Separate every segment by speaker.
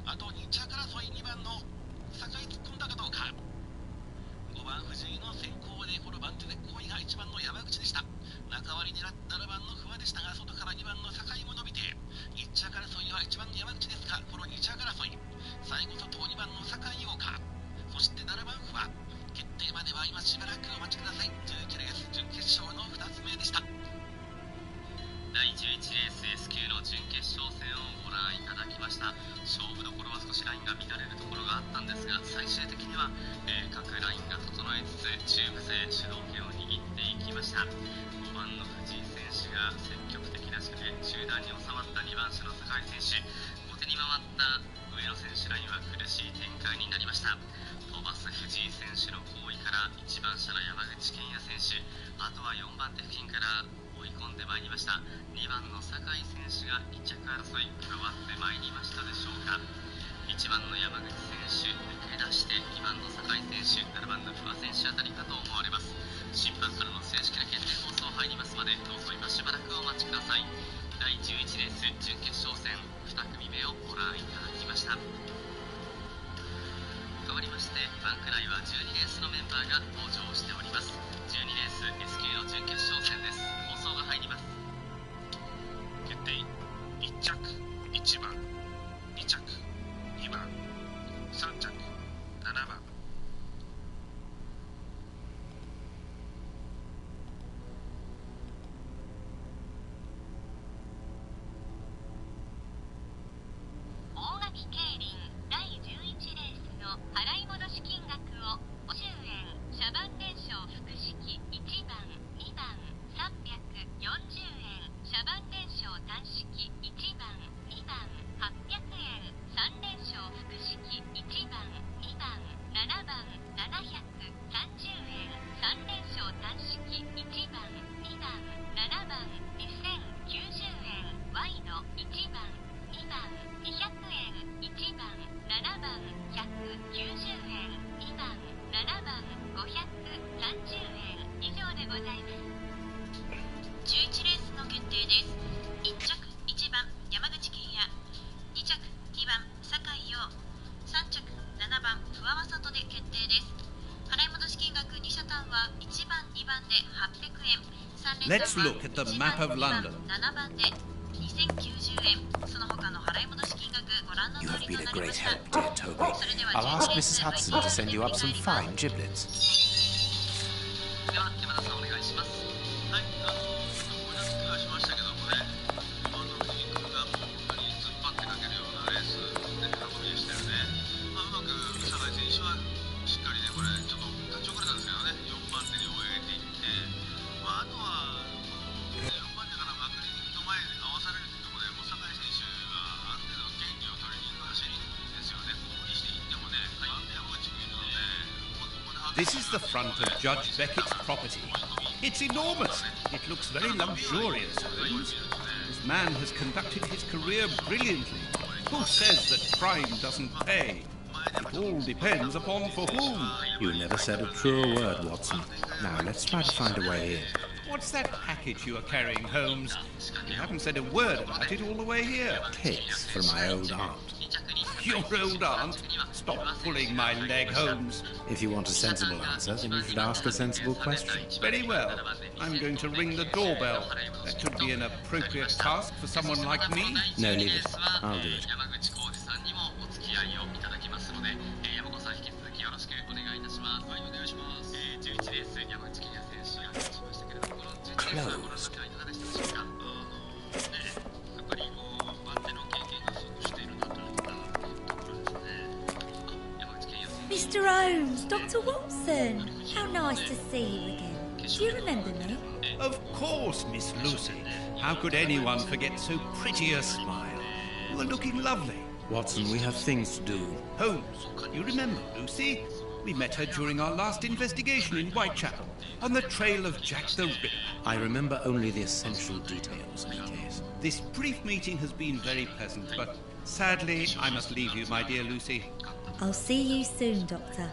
Speaker 1: あと2着争い2番の坂井突っ込んだかどうか。5番藤井の先行でこの番手で5位が1番の山口でした。中割り狙って7番の不破でしたが、外から2番の坂井も伸びて1着争いは1番の山口ですが、この2着争い最後外を2番の坂井陽香、そして7番不破、決定までは今しばらくお待ちください。11レース準決勝の2つ目でした。
Speaker 2: 第11レース S 級の準決勝戦をご覧いただきました。勝負どころは少しラインが乱れるところがあったんですが、最終的には、各ラインが整えつつ中部勢主導権を握っていきました。5番の藤井選手が積極的な仕掛け、中段に収まった2番手の坂井選手、後手に回った上野選手ラインは苦しい展開になりました。飛ばす藤井選手の後位から1番車の山口健也選手、あとは4番手付近から追い込んでまいりました。2番の酒井選手が1着争い加わってまいりましたでしょうか。1番の山口選手抜け出して2番の酒井選手、7番の不破選手あたりかと思われます。審判からの正式な決定放送入りますまで、どうぞ今しばらくお待ちください。第11レース準決勝戦2組目をご覧いただきました。変わりましてバンク内は12レースのメンバーが登場しております。12レース S 級の準決勝戦です。放送が入ります。
Speaker 1: 決定1着1番、2着2番、3着7番。
Speaker 3: 大垣競輪第11レースの払い戻し金額を50円、車番連勝複式1番2番340円、車番連勝単式1番2番800円、3連勝複式1番2番7番730円、3連勝単式1番2番7番2090円、ワイド1番2番200円、1番7番190円、2番7番530円以上でございます。11レースの決定です。1着1番山口健也、2着2番酒井陽、3着7番不破正人で決定です。払い戻し金額2車単は1番2番で800円、3連単は1番2番7番で2090円、その他の払い戻し金額ご覧の
Speaker 4: You
Speaker 3: 通
Speaker 4: have
Speaker 3: り
Speaker 4: been
Speaker 3: と
Speaker 4: a
Speaker 3: なりま
Speaker 4: great
Speaker 3: した。
Speaker 4: help, dear Toby.
Speaker 3: それでは
Speaker 4: I'll ask
Speaker 3: 11レー
Speaker 4: Mrs.
Speaker 3: ス
Speaker 4: Hudson to send you up some fine giblets.
Speaker 2: では山田さんお願いします。
Speaker 1: はい、思い出す気はしましたけどもね、藤井君がもう本当に突っ張ってかけるようなレースで運びでしたよね。うまく酒井選手はしっかりね、これちょっと立ち遅れたんですけどね、4番手に終えていって、あとは4番手から幕輪の前に合わされるというところで、もう酒井選手がある程度権利を取りに行く走りですよね。無理していってもね、山口君のね、ここで
Speaker 5: This is the front of Judge Beckett's property. It's enormous. It looks very luxurious, Holmes. This man has conducted his career brilliantly. Who says that crime doesn't pay? It all depends upon for whom.
Speaker 4: You never said a truer word, Watson. Now, let's try to find a way in.
Speaker 5: What's that package you are carrying, Holmes? You haven't said a word about it all the way here.
Speaker 4: Cakes for my old aunt.
Speaker 5: Your old aunt? Stop pulling my leg, Holmes.
Speaker 4: If you want a sensible answer, then you should ask a sensible question.
Speaker 5: Very well. I'm going to ring the doorbell. That should be an appropriate task for someone like me.
Speaker 4: No, leave it. I'll do it.
Speaker 2: 山口浩二さんにもお付き合いをいただきますので、山子さん引き続きよろしくお願いいたします。はい、お願いします。11レース山口健也選手が勝ちましたけれども、この11レースはご覧になってはいかがでしたでしょうか。やっぱり番手の経験がすごくしているなといったところですね。山口健也選手。
Speaker 6: Mr. Holmes, Dr. Watson, how nice to see you again. Do you remember me?
Speaker 5: Of course, Miss Lucy. How could anyone forget so pretty a smile? You are looking lovely.
Speaker 4: Watson, we have things to do.
Speaker 5: Holmes, you remember Lucy? We met her during our last investigation in Whitechapel, on the trail of Jack the Ripper.
Speaker 4: I remember only the essential details of the case.
Speaker 5: This brief meeting has been very pleasant, but sadly, I must leave you, my dear Lucy.
Speaker 6: I'll see you soon, Doctor.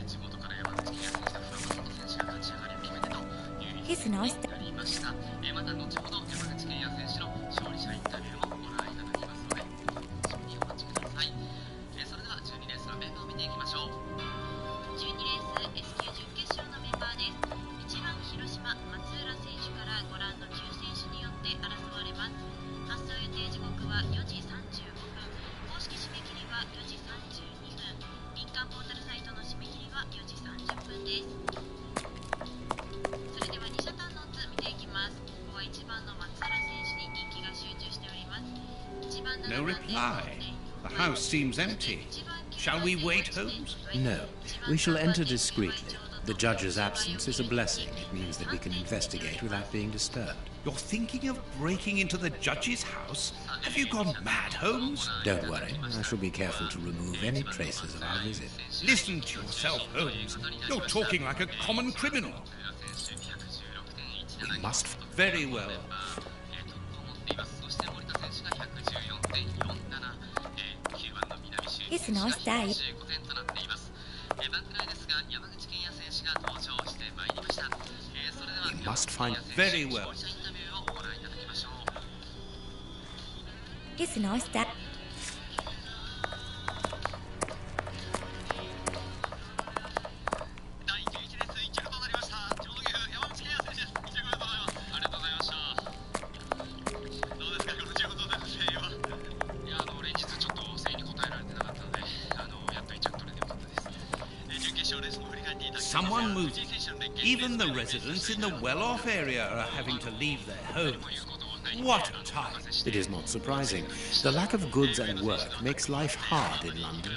Speaker 2: 地元から山口健也選手と不破正人選手が立ち上がりを決めてという
Speaker 6: Here's a nice day.
Speaker 2: なりました。また後ほど山口健也選手の勝利者インタビューもご覧いただきますので、楽しみにお待ちください。
Speaker 5: reply. The house seems empty. Shall we wait, Holmes?
Speaker 4: No, we shall enter discreetly. The judge's absence is a blessing. It means that we can investigate without being disturbed.
Speaker 5: You're thinking of breaking into the judge's house? Have you gone mad, Holmes?
Speaker 4: Don't worry, I shall be careful to remove any traces of our visit.
Speaker 5: Listen to yourself, Holmes. You're talking like a common criminal.
Speaker 4: We must...
Speaker 5: Very well.
Speaker 6: It's a nice day.
Speaker 4: We must find...
Speaker 5: Very well.
Speaker 6: It's a nice day.
Speaker 5: 'Someone moving. Even the residents in the well-off area are having to leave their homes. What a time.
Speaker 4: It is not surprising. The lack of goods and work makes life hard in London.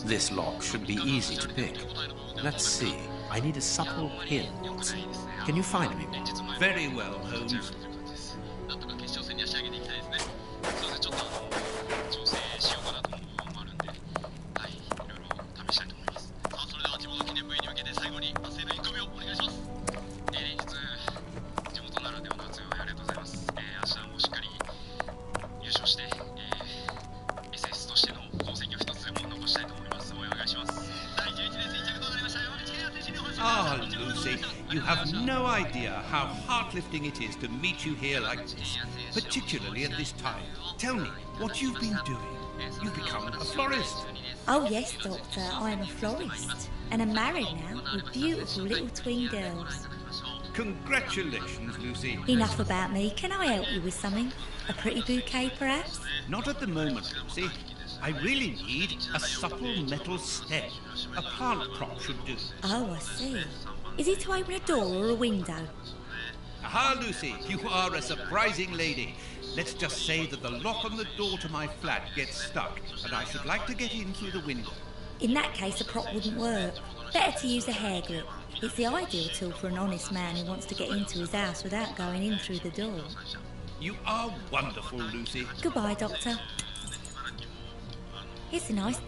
Speaker 4: This lock should be easy to pick. Let's see. I need a supple hint. Can you find me one?
Speaker 5: Very well, Holmes. Ah, Lucy, you have no idea how heart-lifting it is to meet you here like this, particularly at this time. Tell me what you've been doing. You've become a florist.
Speaker 6: Oh yes, Doctor, I am a florist. And I'm married now with beautiful little twin girls.
Speaker 5: Congratulations, Lucy.
Speaker 6: Enough about me. Can I help you with something? A pretty bouquet, perhaps?
Speaker 5: Not at the moment, Lucy. I really need a supple metal stem. A plant prop should do.
Speaker 6: Oh, I see. Is it to open a door or a window?
Speaker 5: Aha, Lucy, you are a surprising lady. Let's just say that the lock on the door to my flat gets stuck, and I should like to get in through the window.
Speaker 6: In that case, a prop wouldn't work. Better to use a hair grip. It's the ideal tool for an honest man who wants to get into his house without going in through the door.
Speaker 5: You are wonderful, Lucy.
Speaker 6: Goodbye, Doctor. It's a nice...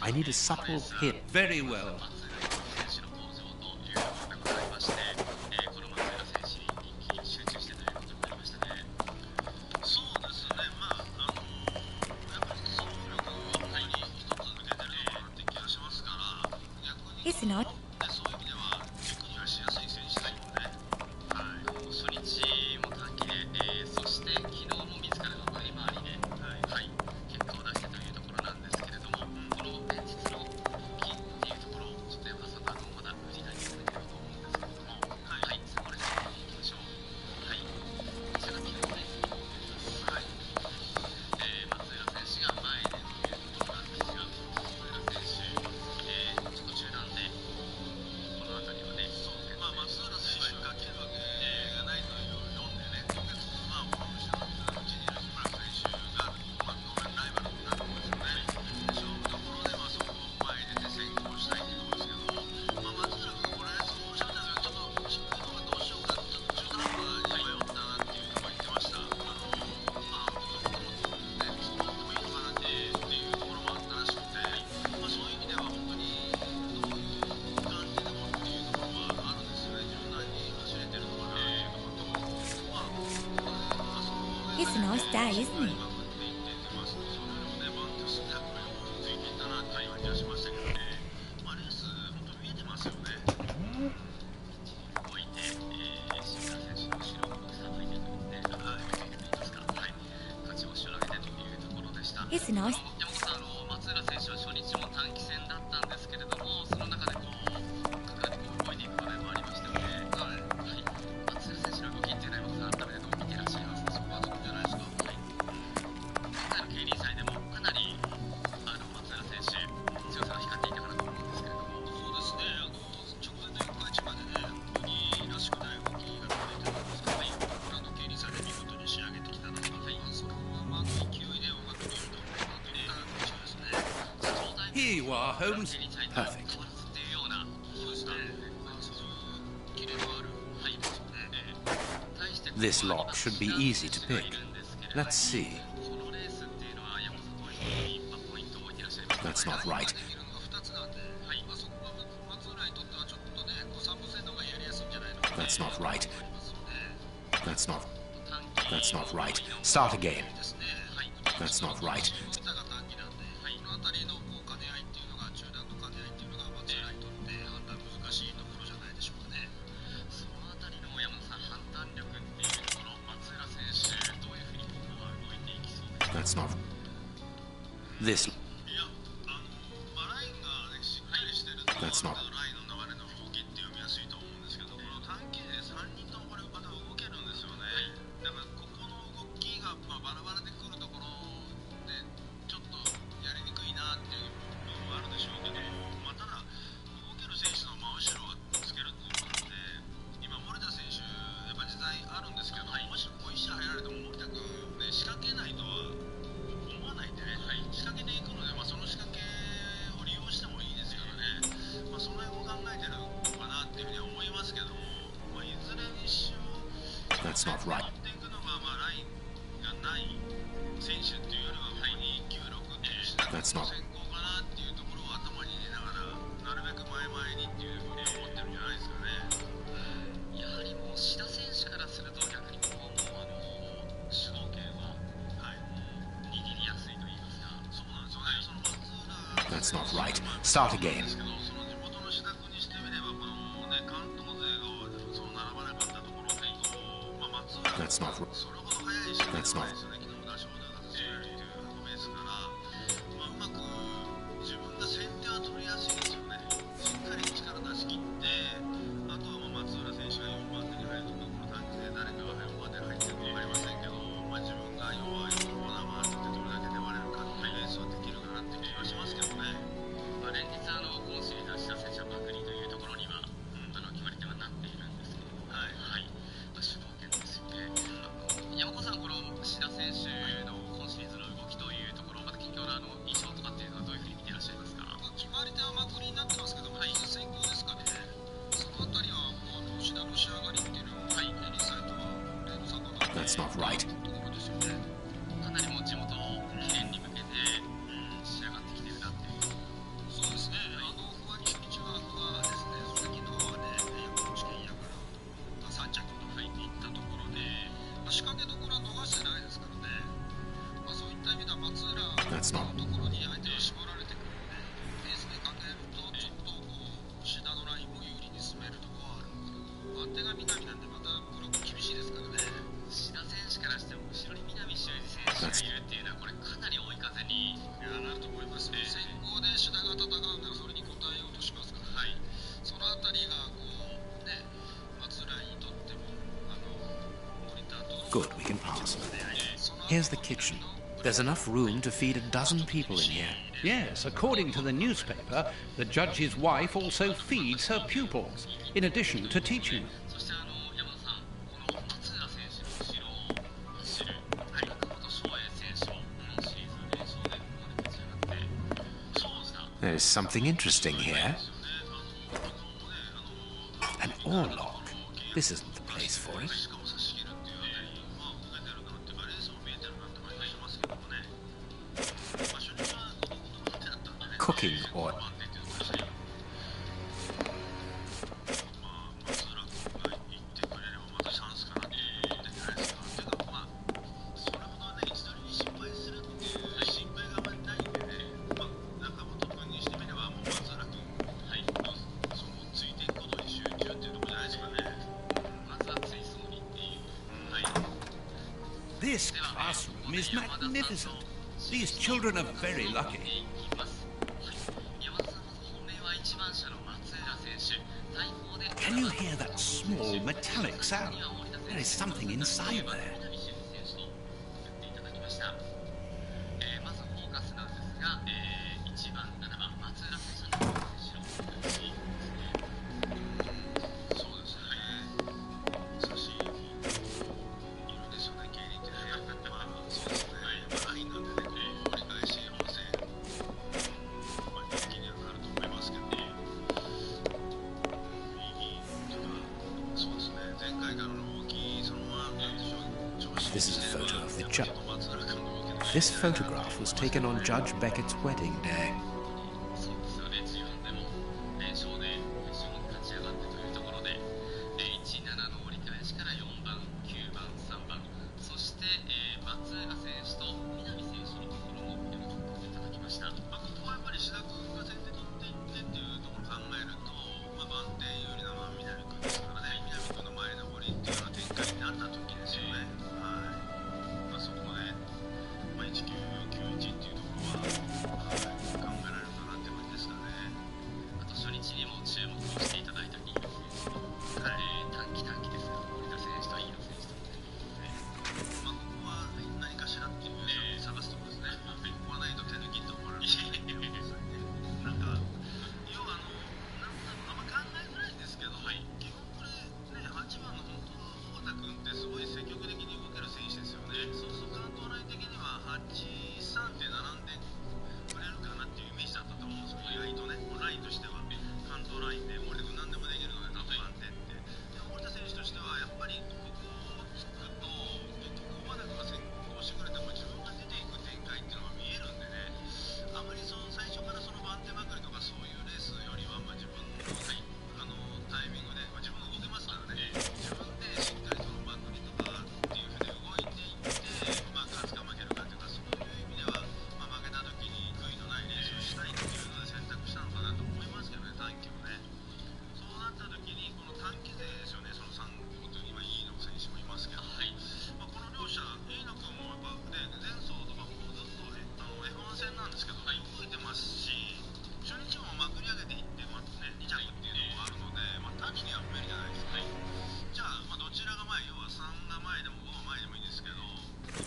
Speaker 4: I need a supple hint.
Speaker 5: Very well.
Speaker 6: It's a nice...
Speaker 2: 初日も短期で、そして昨日も自らの前回りで、結果を出してというところなんですけれども、この前日の復帰っていうところをちょっと山さんまだ振り返ってくれてると思うんですけれども、そこで見ていきましょう。こちらが昨日ね、松浦選手が前でというところなんですが、松浦選手、ちょっと中段で
Speaker 6: It's a nice day, isn't it? It's a nice.
Speaker 2: 松浦選手は初日も短期戦だったんですけれども、その中で動いていく場面もありましたよね。松浦選手の動きっていうのは改めてどう見ていらっしゃいますか？そこはどうじゃないですか？今回の競輪祭でもかなり松浦選手強さが光っていたかなと思うんですけれども。
Speaker 1: そうですね、直前の4日市までね、本当にらしくない動きが出てたんですけど、競輪祭で見事に仕上げてきたので、そのままの勢いで音楽に挑んでいった印象ですね。
Speaker 5: Here you are, Holmes.
Speaker 4: Perfect. This lock should be easy to pick. Let's see. That's not right. That's not right. That's not right. Start again. That's not right. That's not. This. That's not. That's not right. That's not.
Speaker 2: やはりもう志田選手からすると逆にここは主導権を握りやすいと言いますか。そうなんですよね。その松浦
Speaker 4: That's not right. Start again. That's not. That's not. That's not right.
Speaker 2: かなりもう地元記念に向けて仕上がってきてるなっていう。
Speaker 1: そうですね。不安に初日はですね、先の方はね、山口県やから3着と入っていったところで、仕掛けどころは逃してないですからね。そういった意味では松浦のところに相手を絞られてくるので、ペースでかけるとちょっと志田のラインも有利に進めるところはあるのかな。手が南なんでまたブロック厳しいですからね。
Speaker 2: 志田選手からしても後ろに南修二選手がいるっていうのはこれかなり追い風に
Speaker 1: なると思いますね。先行で志田が戦うならそれに応えようとしますから、そのあたりが松浦にとってもモニターと
Speaker 4: Good, we can pass. Here's the kitchen. There's enough room to feed a dozen people in here.
Speaker 5: Yes, according to the newspaper, the judge's wife also feeds her pupils, in addition to teaching them.
Speaker 2: そして山田さん、この松浦選手の後ろを走る岡本翔英選手を今シーズン連勝でここまで勝ち上がってそうした。
Speaker 4: There's something interesting here. An oar lock. This isn't the place for it. Cooking oil.
Speaker 5: This classroom is magnificent. These children are very lucky. Can you hear that small metallic sound? There is something inside there.
Speaker 4: This is a photo of the judge. This photograph was taken on Judge Beckett's wedding day.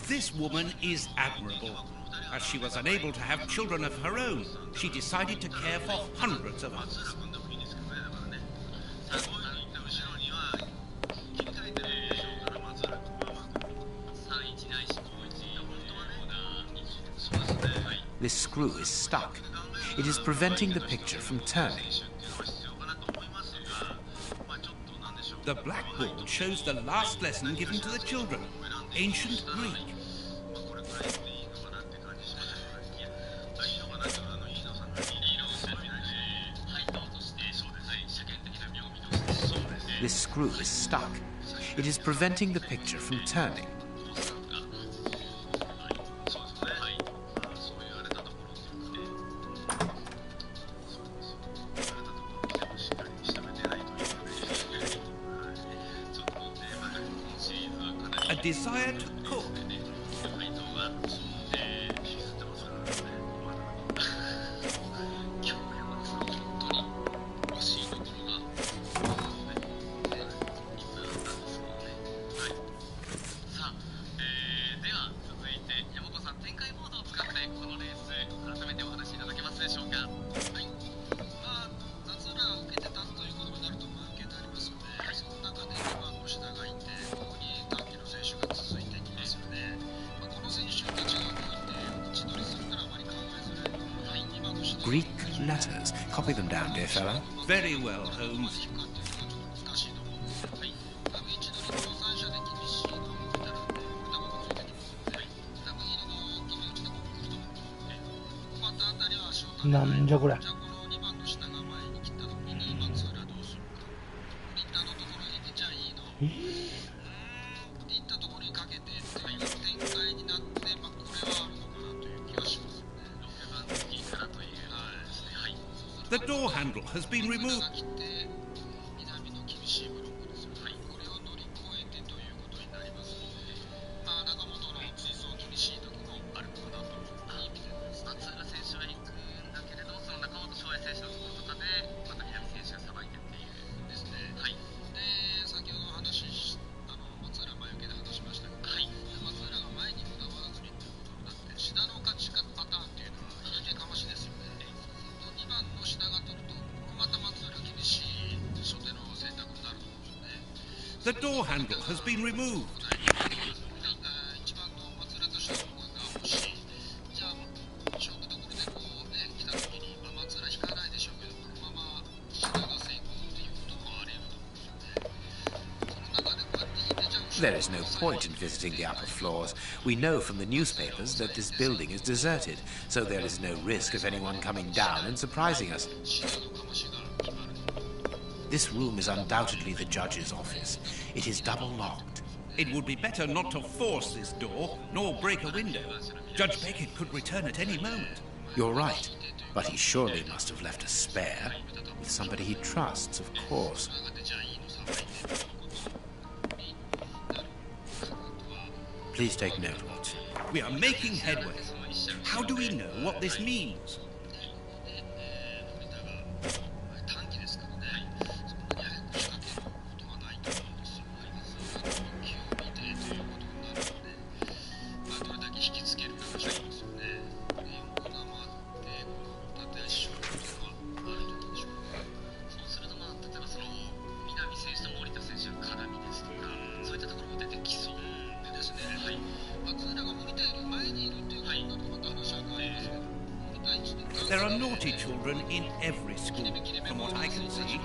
Speaker 5: This woman is admirable. As she was unable to have children of her own, she decided to care for hundreds of others.
Speaker 4: This screw is stuck. It is preventing the picture from turning.
Speaker 5: The blackboard shows the last lesson given to the children, ancient Greek.
Speaker 4: This screw is stuck. It is preventing the picture from turning.
Speaker 5: A desire to cook.
Speaker 4: Greek letters. Copy them down, dear fellow.
Speaker 5: Very well, Holmes. The door handle has been removed. The door handle has been removed.
Speaker 4: There is no point in visiting the upper floors. We know from the newspapers that this building is deserted, so there is no risk of anyone coming down and surprising us. This room is undoubtedly the judge's office. It is double locked.
Speaker 5: It would be better not to force this door, nor break a window. Judge Beckett could return at any moment.
Speaker 4: You're right, but he surely must have left a spare. With somebody he trusts, of course. Please take note, Watson.
Speaker 5: We are making headway. How do we know what this means? There are naughty children in every school, from what I can see.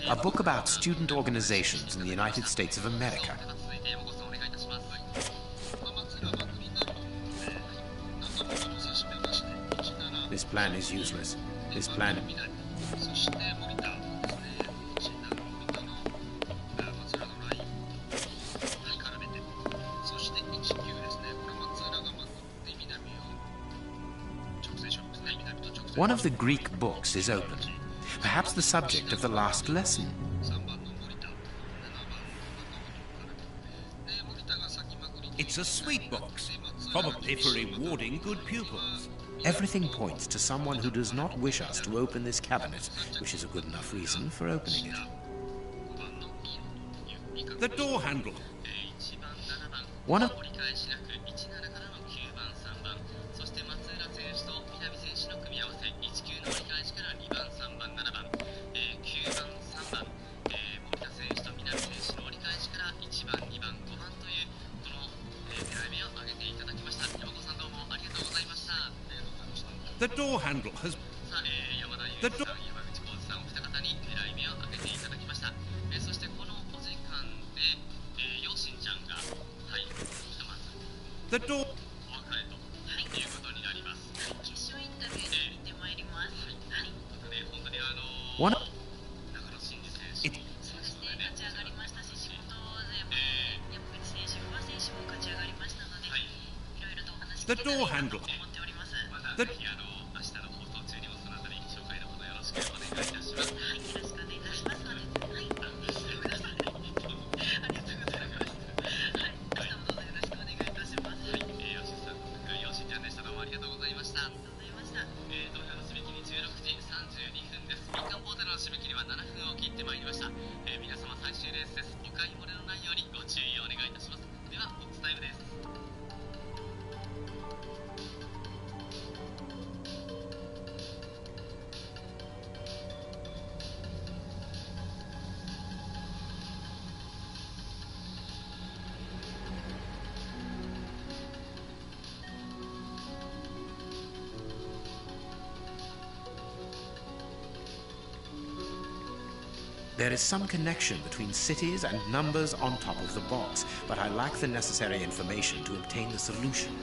Speaker 4: A book about student organizations in the United States of America. This plan is useless. This plan... One of the Greek books is open. Perhaps the subject of the last lesson.
Speaker 5: It's a sweet box, probably for rewarding good pupils.
Speaker 4: Everything points to someone who does not wish us to open this cabinet, which is a good enough reason for opening it.
Speaker 5: The door handle.
Speaker 4: One of...
Speaker 5: The door handle has... The door... The door...
Speaker 4: One...
Speaker 5: It... The door handle. The...
Speaker 4: There is some connection between cities and numbers on top of the box, but I lack the necessary information to obtain the solution.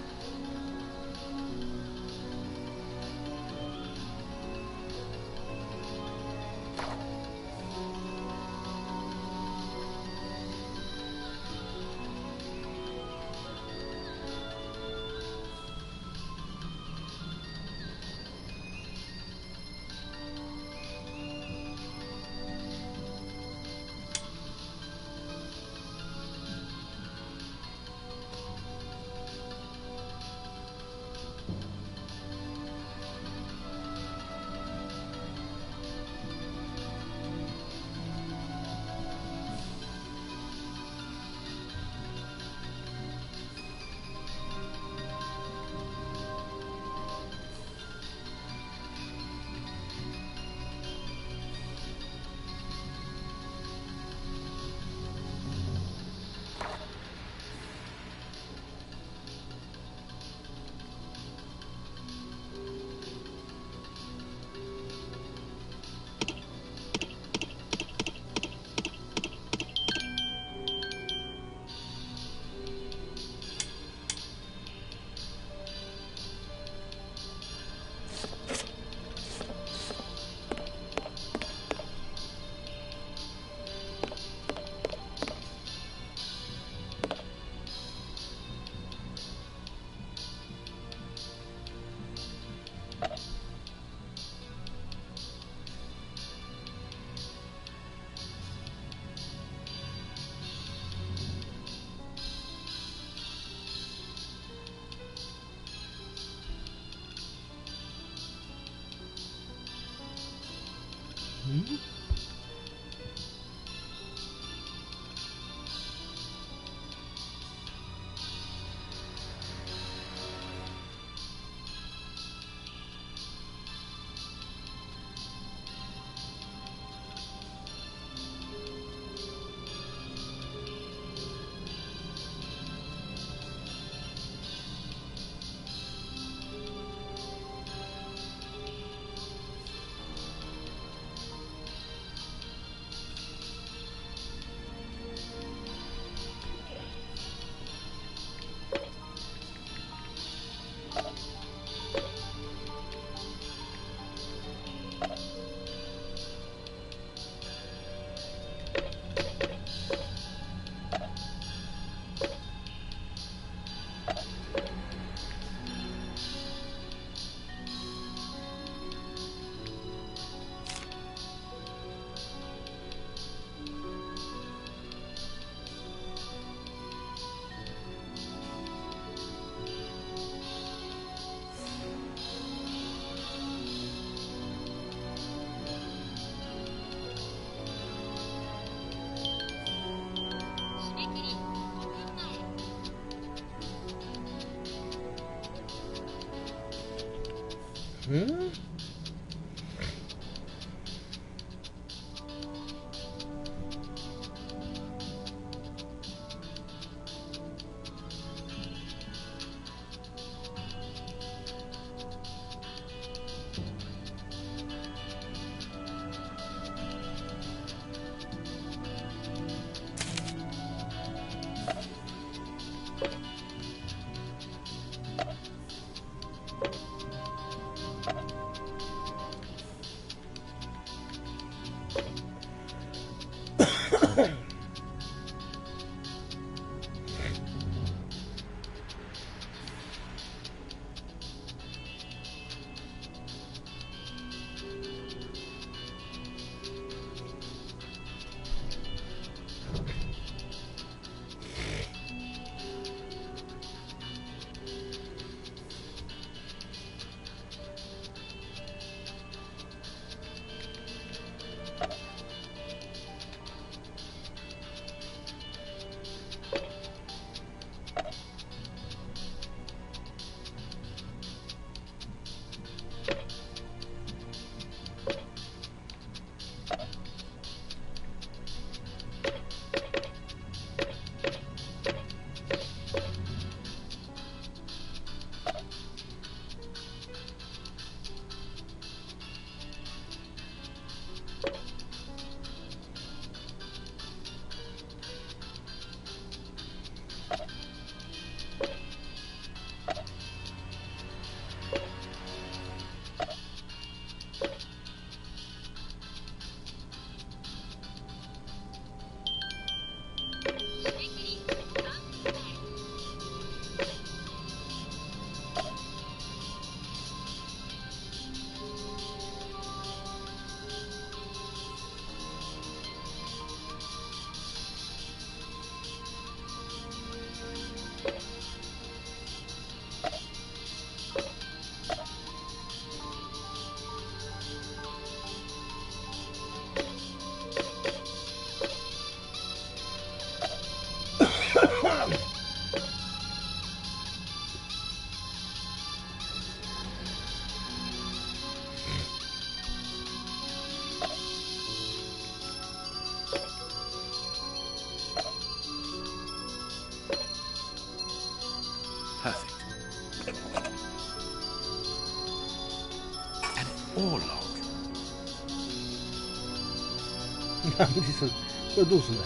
Speaker 7: なんでそれ、これどうすんだよ。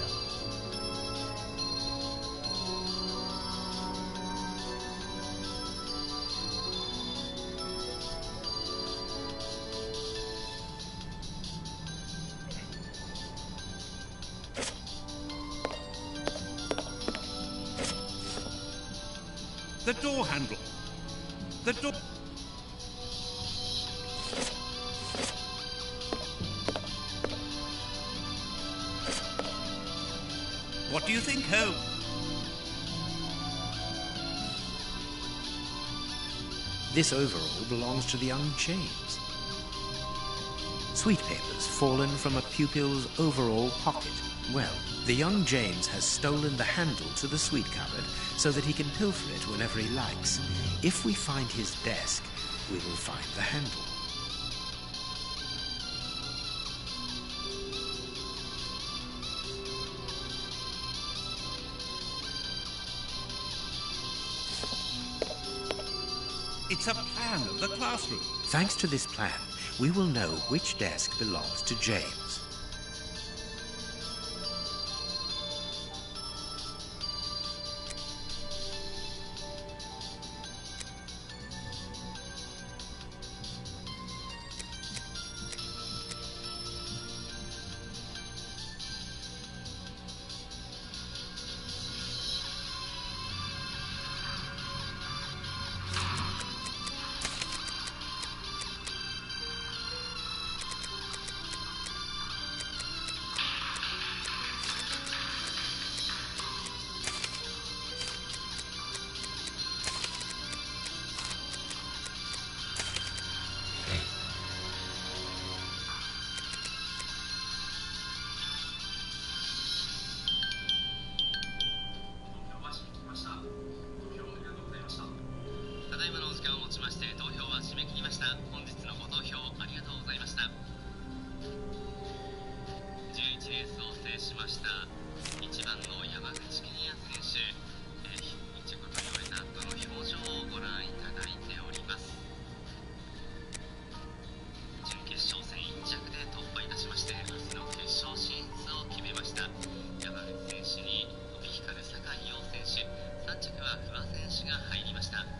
Speaker 5: The door handle. The door. What do you think, Holmes?
Speaker 4: This overall belongs to the young James. sweet papers fallen from a pupil's overall pocket. Well, the young James has stolen the handle to the sweet cupboard so that he can pilfer it whenever he likes. If we find his desk, we will find the handle.
Speaker 5: It's a plan of the classroom.
Speaker 4: Thanks to this plan, we will know which desk belongs to James.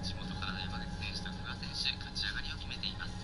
Speaker 2: 地元からの山口選手と不破選手、勝ち上がりを決めています。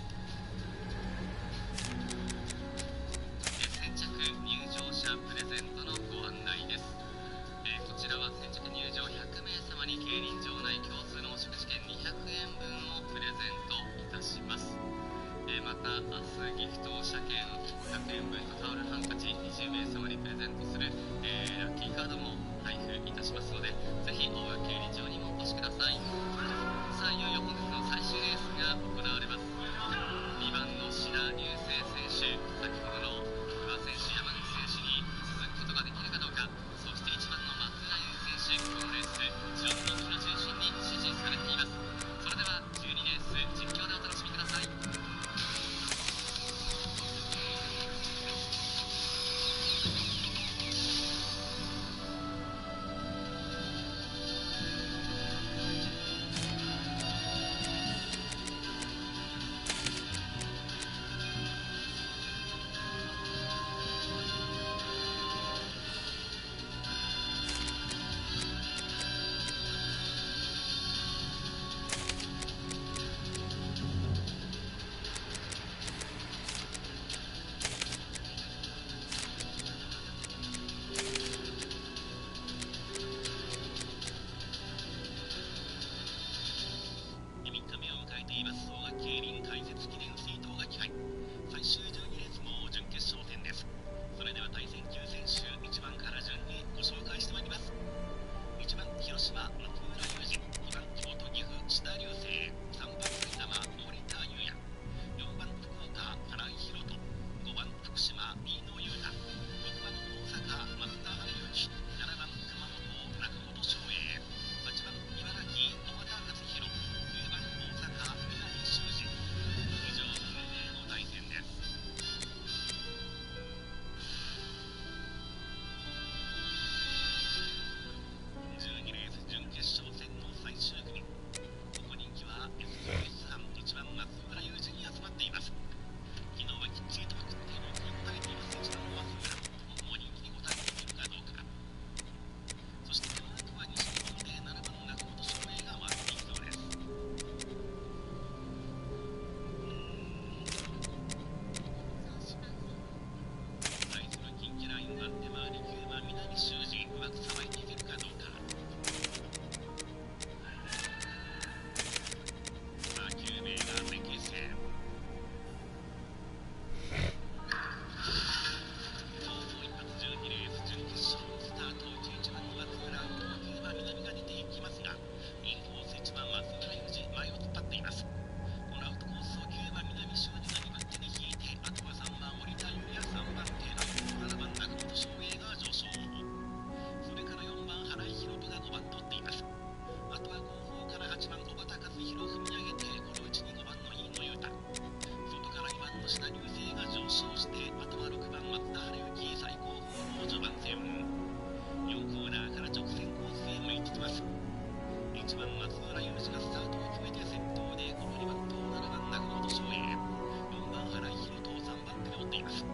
Speaker 1: 1番松村雄二がスタートを決めて先頭で、この2番と7番中本翔英、4番原井宏と3番手で追っています。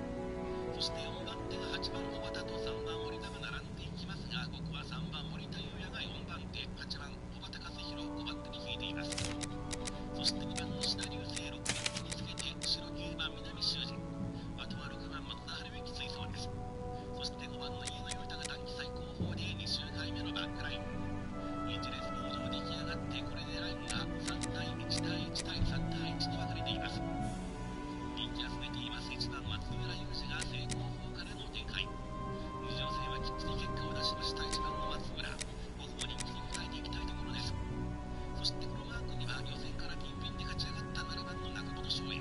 Speaker 1: そして4番手が8番小畑と3番森田が並んでいきますが、ここは3番森田優也が4番手、8番小畑和弘5番手に引いています。そして2番の志田流星6番手につけて、後ろ9番南修二、あとは6番松田春之追走です。そして5番の家野裕太が短期最高峰で2周回目のバックライン。1レースボード出来上がって、これでラインが3対1対1対3対1に分かれています。人気集めています1番松村雄二が正攻法からの展開。入場戦はきっちり結果を出しました1番の松村、ここも人気に応えていきたいところです。そしてこのマークには予選からピンピンで勝ち上がった7番の中本翔英、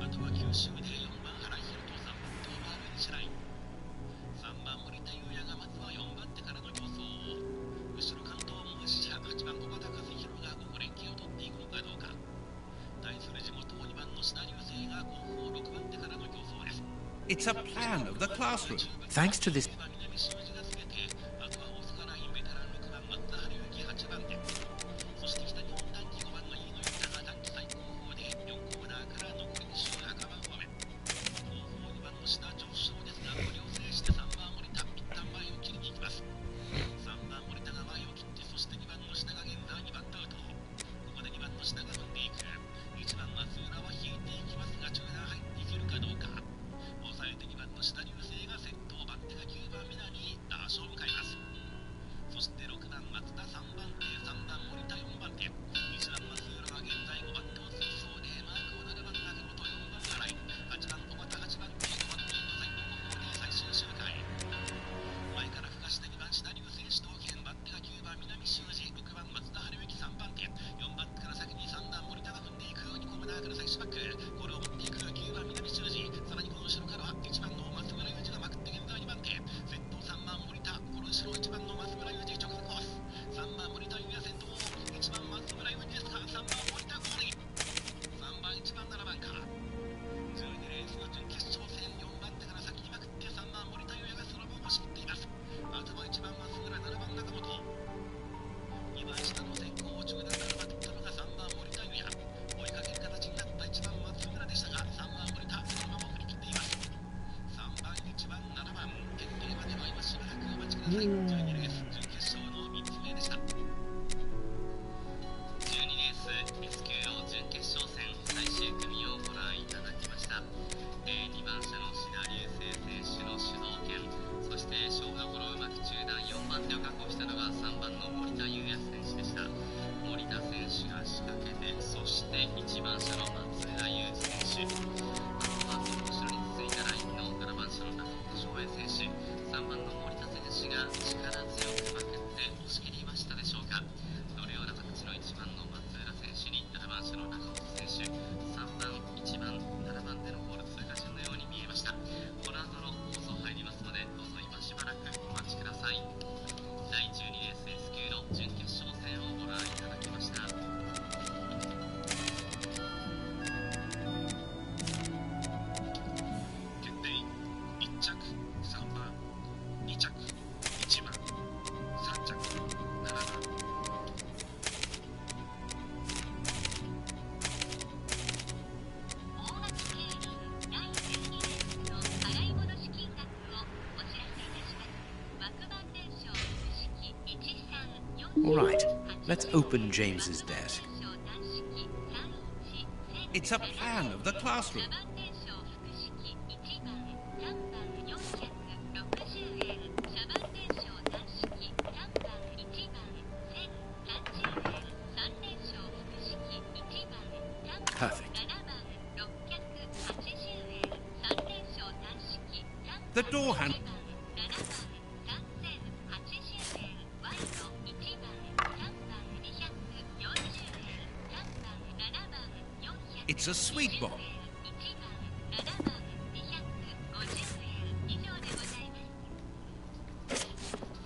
Speaker 1: あとは9周で4番原井宏と3番手を回る西ライン。3番森田優也がまずは4番手からの競争を、後ろ関東も支持8番小畑和弘がここ連携を取っていくのかどうか。対する地元2番の志田流星が後方6番手からの競争です。
Speaker 5: It's a plan of the classroom.
Speaker 4: Thanks to this
Speaker 1: 南修二が詰めて、あとは大阪ラインベテラン6番松田春之8番手、そして北日本短期5番の飯野裕太が短期最高峰で4コーナーから残り2周赤番方面。後方2番の志田上昇ですが、これを制して3番森田一旦前を切りに行きます。3番森田が前を切って、そして2番の志田が現在2番アウト。ここで2番の志田が踏んでいく。1番松浦は引いていきますが、中段入っていけるかどうか。抑えて2番の志田流星が先頭、番手が9番目にダーショを迎えます。そして6番松田3番手、3番森田4番手、1番松浦は現在5番手を追走で、マークを7番中本、4番新井、8番小畑8番手、5番手の最高峰で最終周回。前から吹かして2番志田流星主導権、番手が9番南修二、6番松田春之3番手、4番手から先に3番森田が踏んでいく。2コーナーから最終バック、これを持っていく9番南修二、さらにこの後ろからは1番の松村雄二がまくって現在2番手、先頭3番森田、この後ろ1番の松村雄二直線コース、3番森田優也先頭、1番松村雄二ですが、3番森田ゴールイン、3番1番7番か。12レースの準決勝戦、4番手から先にまくって3番森田優也がその分を仕切っています。あとは1番松村、7番中本、2番下の先行、中段からまくったのが3番森田優也、追いかける形になった1番松村でしたが、3番森田そのまま振り切っています。3番1番7番、決定までは今しばらくお待ちください。12レース準決勝の3つ目でした。
Speaker 2: 12レース S 級の準決勝戦最終組をご覧いただきました。2番車の志田流星選手の主導権、そして勝負どころうまく中段4番手を確保したのが3番の森田優也選手でした。森田選手が仕掛けて、そして1番車の松浦雄二選手、あとはその後ろに続いたラインの7番車の中本翔英選手、3番の森田選手が力強くまくって押し切りましたでしょうか。乗るような形の1番の松浦選手に7番車の中本選手、3番1番7番でのゴール通過順のように見えました。この後の放送入りますので、どうぞ今しばらくお待ちください。第12レース S 級の準決勝戦をご覧いただきました。
Speaker 1: 決定、1着3番、2着1番、3着7番。
Speaker 3: 大垣競輪第12レースの払い戻し金額をお知らせいたします。枠番伝承複式1341。
Speaker 4: All right, let's open James's desk.
Speaker 5: It's a plan of the classroom.
Speaker 4: Perfect.
Speaker 5: The door handle. It's a sweet bomb.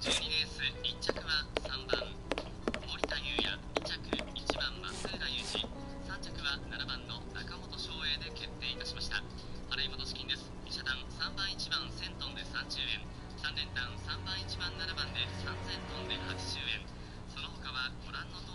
Speaker 2: 12レース1着は3番森田優也、2着1番松浦雄二、3着は7番の中本翔英で決定いたしました。払い戻し金です。2車段3番1番1000トンで30円、3連単3番1番7番で3000トンで80円、その他はご覧の通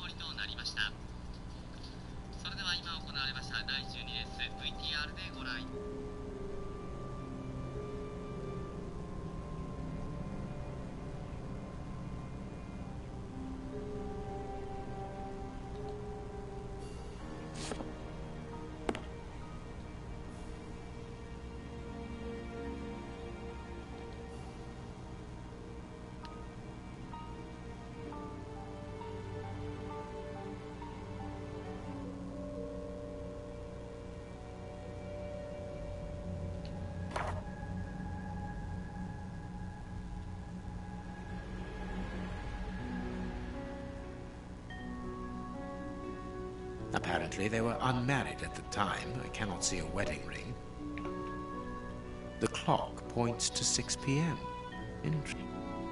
Speaker 4: Apparently they were unmarried at the time. I cannot see a wedding ring. The clock points to 6 p.m.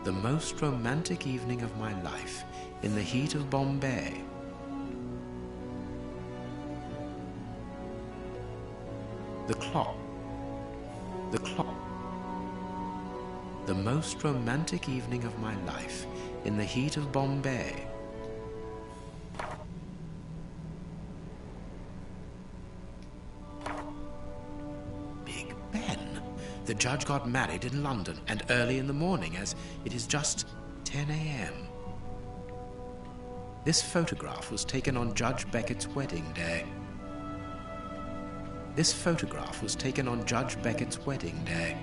Speaker 4: The most romantic evening of my life, in the heat of Bombay. The clock. The most romantic evening of my life, in the heat of Bombay. Big Ben. The judge got married in London, and early in the morning, as it is just 10 a.m. This photograph was taken on Judge Beckett's wedding day. This photograph was taken on Judge Beckett's wedding day.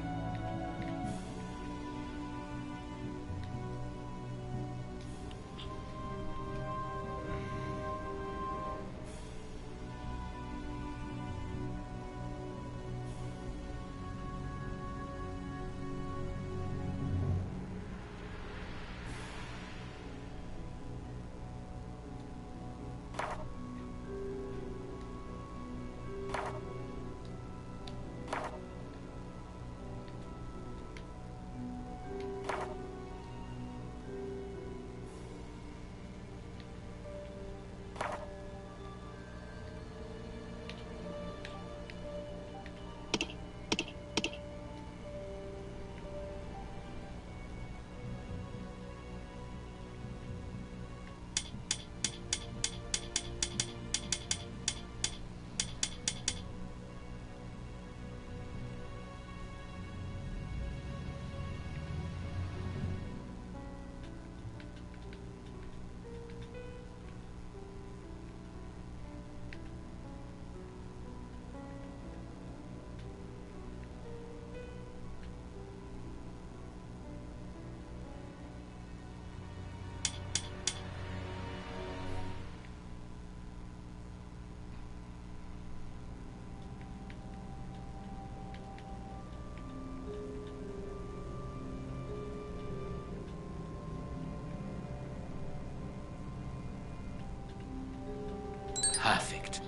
Speaker 4: Perfect.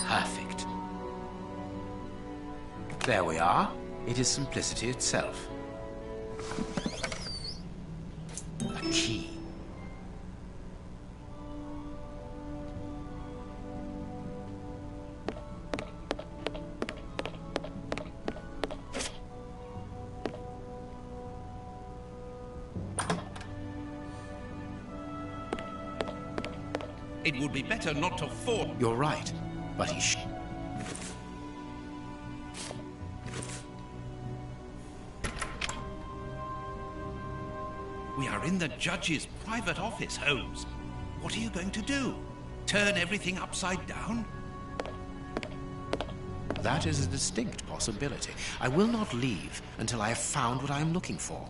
Speaker 4: Perfect. There we are. It is simplicity itself. A key.
Speaker 5: It would be better not to fall.
Speaker 4: You're right, but he
Speaker 5: We are in the judge's private office, Holmes. What are you going to do? Turn everything upside down?
Speaker 4: That is a distinct possibility. I will not leave until I have found what I am looking for.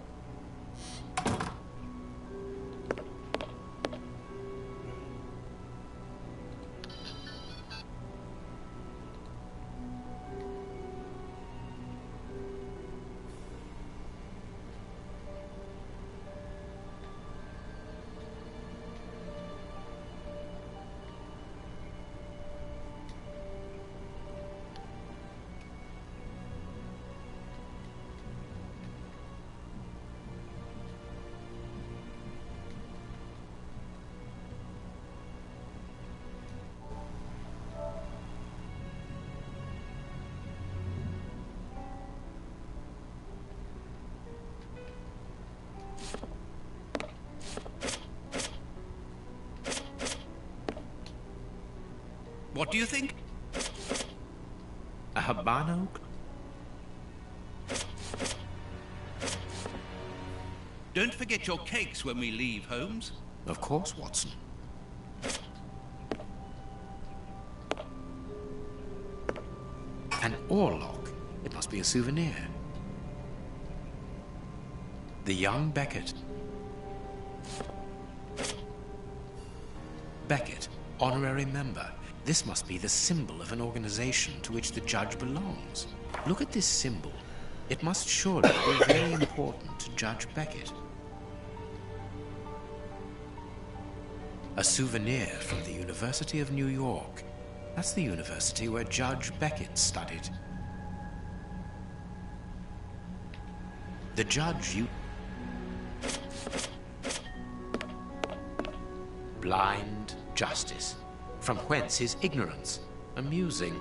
Speaker 5: What do you think?
Speaker 4: A Habano?
Speaker 5: Don't forget your cakes when we leave, Holmes.
Speaker 4: Of course, Watson. An oarlock. It must be a souvenir. The young Beckett. Beckett, honorary member. This must be the symbol of an organization to which the judge belongs. Look at this symbol. It must surely be very important to Judge Beckett. A souvenir from the University of New York. That's the university where Judge Beckett studied. The judge Blind justice. From whence his ignorance? Amusing.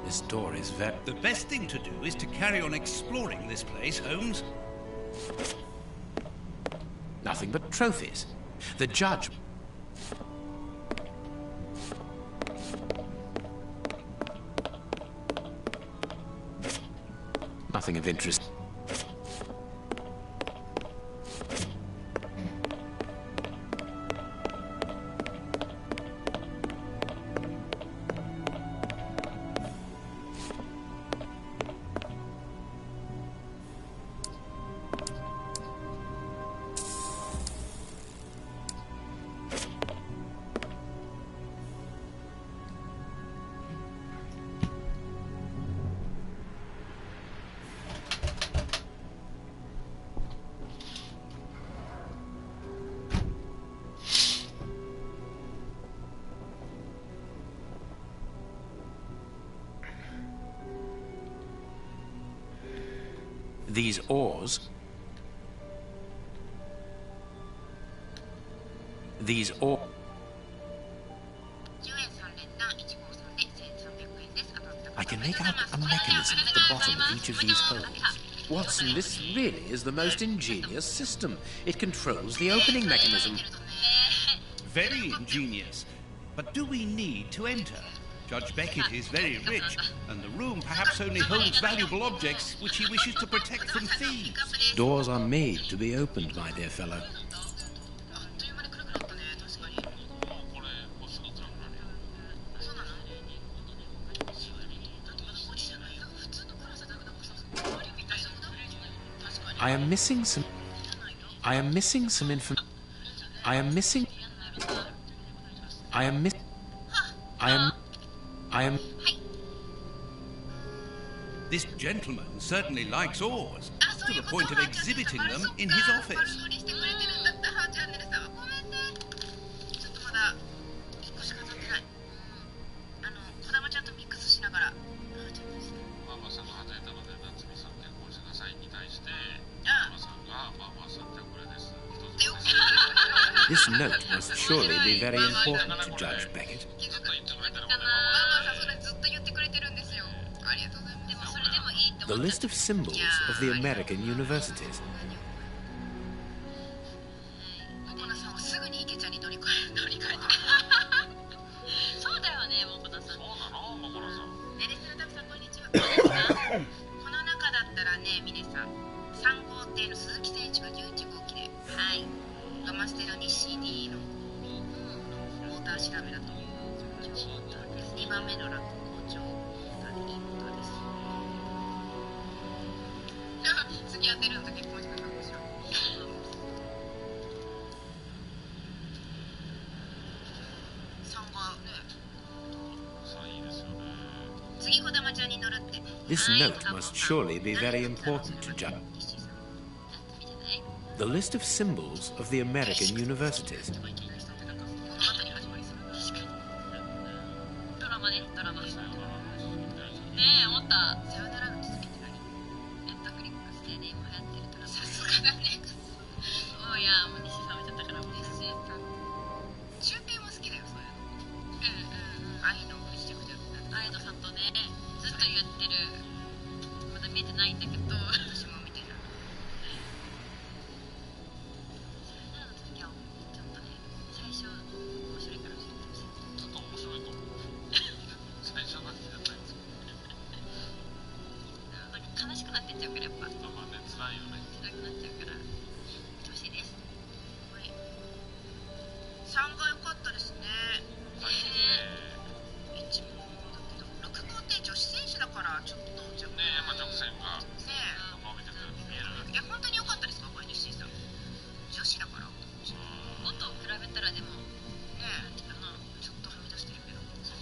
Speaker 4: This door is very...
Speaker 5: The best thing to do is to carry on exploring this place, Holmes.
Speaker 4: Nothing but trophies. The judge... Nothing of interest. These oars... These oars... I can make out a mechanism at the bottom of each of these holes. Watson, this really is the most ingenious system. It controls the opening mechanism.
Speaker 5: Very ingenious. But do we need to enter? Judge Beckett is very rich, and the room perhaps only holds valuable objects which he wishes to protect from thieves.
Speaker 4: Doors are made to be opened, my dear fellow. I am missing some information.
Speaker 5: This gentleman certainly likes oars, to the point of exhibiting them in his office.
Speaker 4: This note must surely be very important to Judge Beckett. The list of symbols of the American universities. This note must surely be very important to Judge. The list of symbols of the American universities.
Speaker 3: る。まだ見えてないんだけど、私も見てる。さよならの時はちょっとね、最初面白いから教えてほしい。
Speaker 2: ちょっと面白いと思う。最初だけじゃないですか。
Speaker 3: なんか悲しくなってっちゃうからやっぱ。
Speaker 2: まあね、辛いよね。
Speaker 3: 辛くなっちゃうから見てほしいです。
Speaker 8: はい。3が良かったですね。一問だけど6号って女子選手だからちょっとじゃ
Speaker 2: ねえ、やっぱ直線が
Speaker 8: ね
Speaker 2: 伸びてくるように見える。
Speaker 8: いや本当に良かったですかこれ西井さん。女子だから
Speaker 3: もっと比べたらでも
Speaker 8: ね
Speaker 3: ちょっとはみ出してるけど、最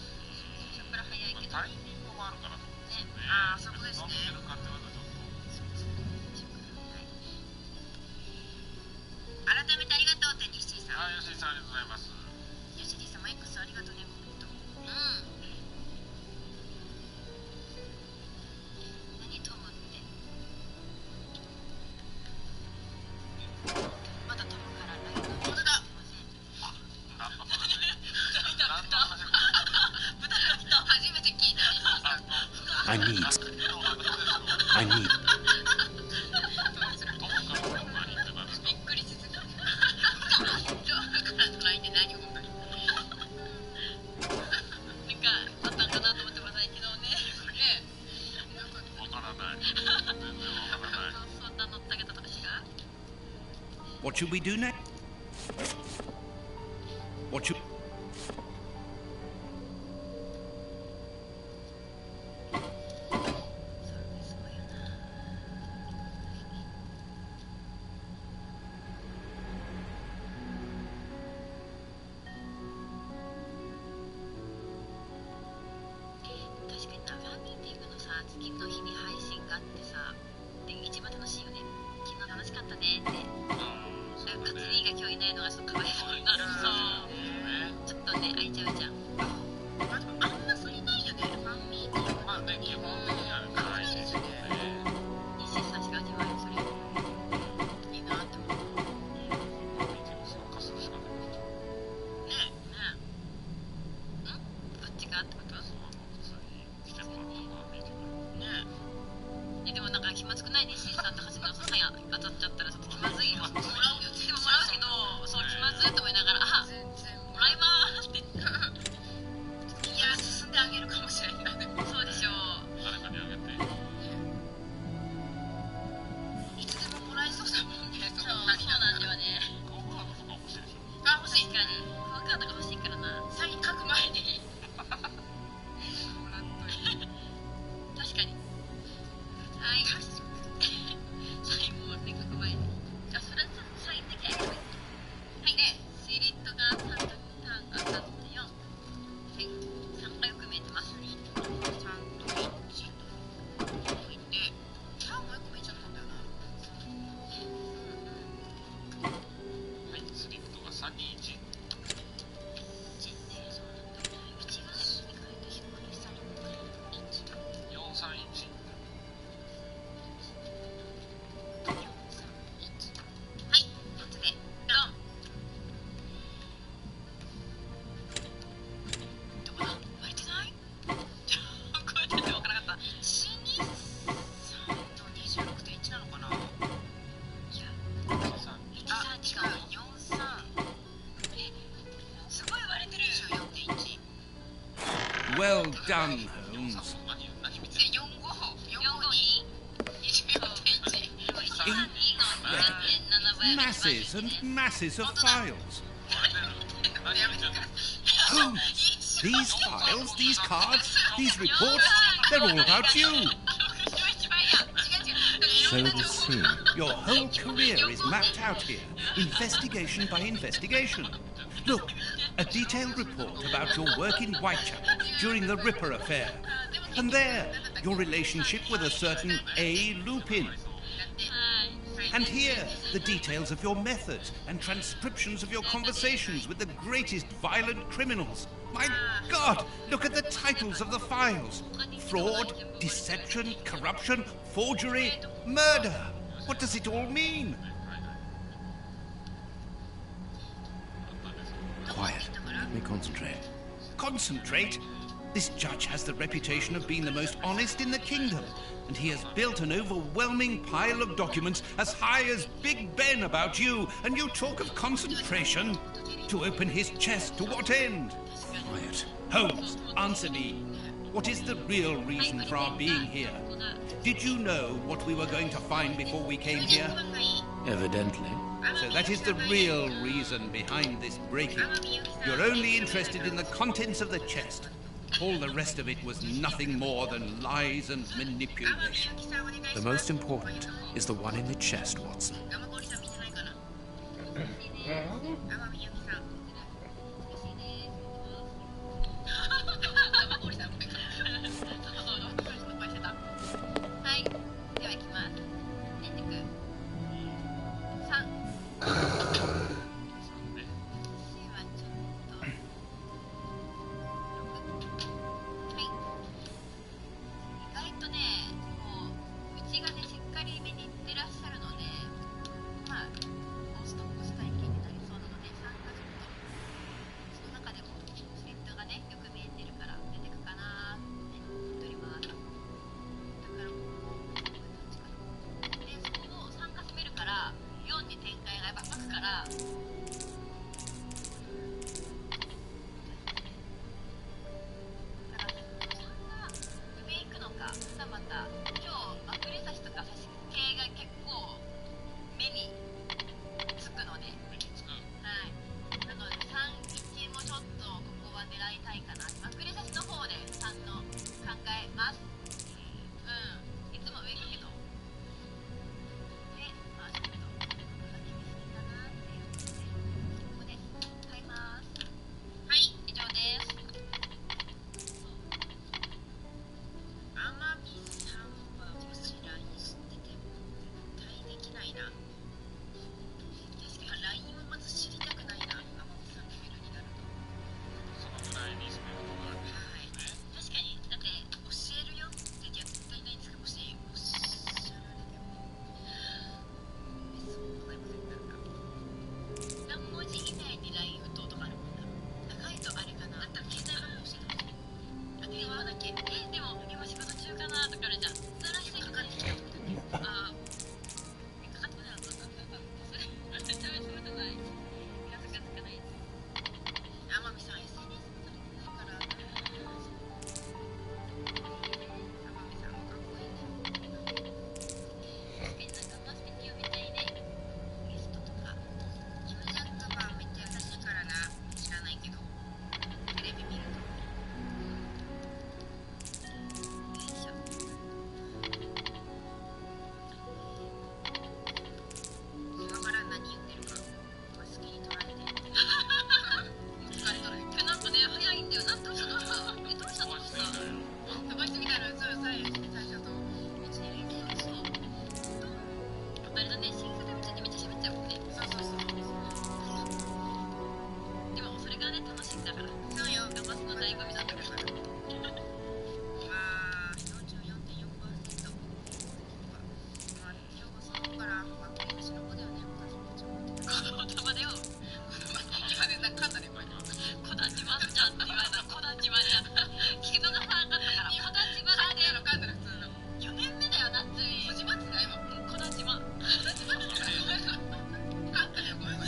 Speaker 3: 初から早いけど。
Speaker 2: タイミングもあるからと思うんですよね。
Speaker 8: ああそういうことですね。
Speaker 2: 伸びてるかって言われたらちょっと。
Speaker 8: 改めてありがとうって西井さん。
Speaker 2: 吉井さんありがとうございます。
Speaker 8: 吉井さんも X ありがとうねコメント。
Speaker 3: 何トムって。
Speaker 8: まだトムから LINE の本当だ。
Speaker 2: 何の話？
Speaker 8: 豚の人初めて聞いた西井さん。
Speaker 4: I need.
Speaker 8: びっくりしすぎた。からの LINE で何をなんかあったんかなと思ってもないけどね。
Speaker 2: わからない。全然わからない。
Speaker 3: そんなのったけどとかしら。
Speaker 5: What should we do next? What should...
Speaker 3: 確かにな、ファンミーティングのさ、次の日に配信があってさ、で一番楽しいよね。昨日楽しかったねって。カツリーが今日いないのがちょっとかわいそうになる。そうちょっとね、空いちゃうじゃん。
Speaker 8: あんまそれないよね。ファンミーティング。
Speaker 2: まあね、基本的にあるからいいですよね。
Speaker 3: 西井さんしか味わえる、それ。いいなって思う。
Speaker 2: ミーティング参加するしかない。
Speaker 3: ねえ。こっちがってこと？
Speaker 2: 普通に来てもらったらミーティング。
Speaker 8: ね
Speaker 3: でもなんか気まずくない西井さんと橋本さんや当たっちゃったらちょっと気まずいわ。もらうよ。でももらうけど、そう気まずいと思いながら、あ、
Speaker 8: 全然
Speaker 3: もらいまーすって。
Speaker 8: いや進んであげるかもしれない。でも
Speaker 3: そうでしょう。
Speaker 2: 誰かにあげて。
Speaker 8: いつでももらえそうだもんね。
Speaker 3: そうなんだよね。
Speaker 2: クオカードとか欲しいでしょ。
Speaker 8: あ欲しい。
Speaker 3: 確かに。クオカードが欲しいからな。
Speaker 8: サイン書く前にもらっといて。
Speaker 3: 確かに。はい。サインもね、書く前に。じゃあそれさ、サインだけやればいい。はいね。スイリットが3ターンが当たって4。はい。3がよく見えてます。
Speaker 8: 3と1と置いてターンもよく見えちゃったんだよな。
Speaker 2: はい、スリットが321。431。
Speaker 5: Well done, Holmes. Masses and masses of files. Holmes, these files, these cards, these reports, they're all about you.
Speaker 4: So it would seem.
Speaker 5: Your whole career is mapped out here, investigation by investigation. Look, a detailed report about your work in Whitechapel during the Ripper affair. And there, your relationship with a certain A. Lupin. And here, the details of your methods and transcriptions of your conversations with the greatest violent criminals. My God, look at the titles of the files. Fraud, deception, corruption, forgery, murder. What does it all mean?
Speaker 4: Quiet. Let me concentrate.
Speaker 5: Concentrate? This judge has the reputation of being the most honest in the kingdom, and he has built an overwhelming pile of documents as high as Big Ben about you, and you talk of concentration? To open his chest, to what end?
Speaker 4: Quiet.
Speaker 5: Holmes, answer me. What is the real reason for our being here? Did you know what we were going to find before we came here?
Speaker 4: Evidently.
Speaker 5: So that is the real reason behind this breaking. You're only interested in the contents of the chest. All the rest of it was nothing more than lies and manipulation.
Speaker 4: The most important is the one in the chest, Watson.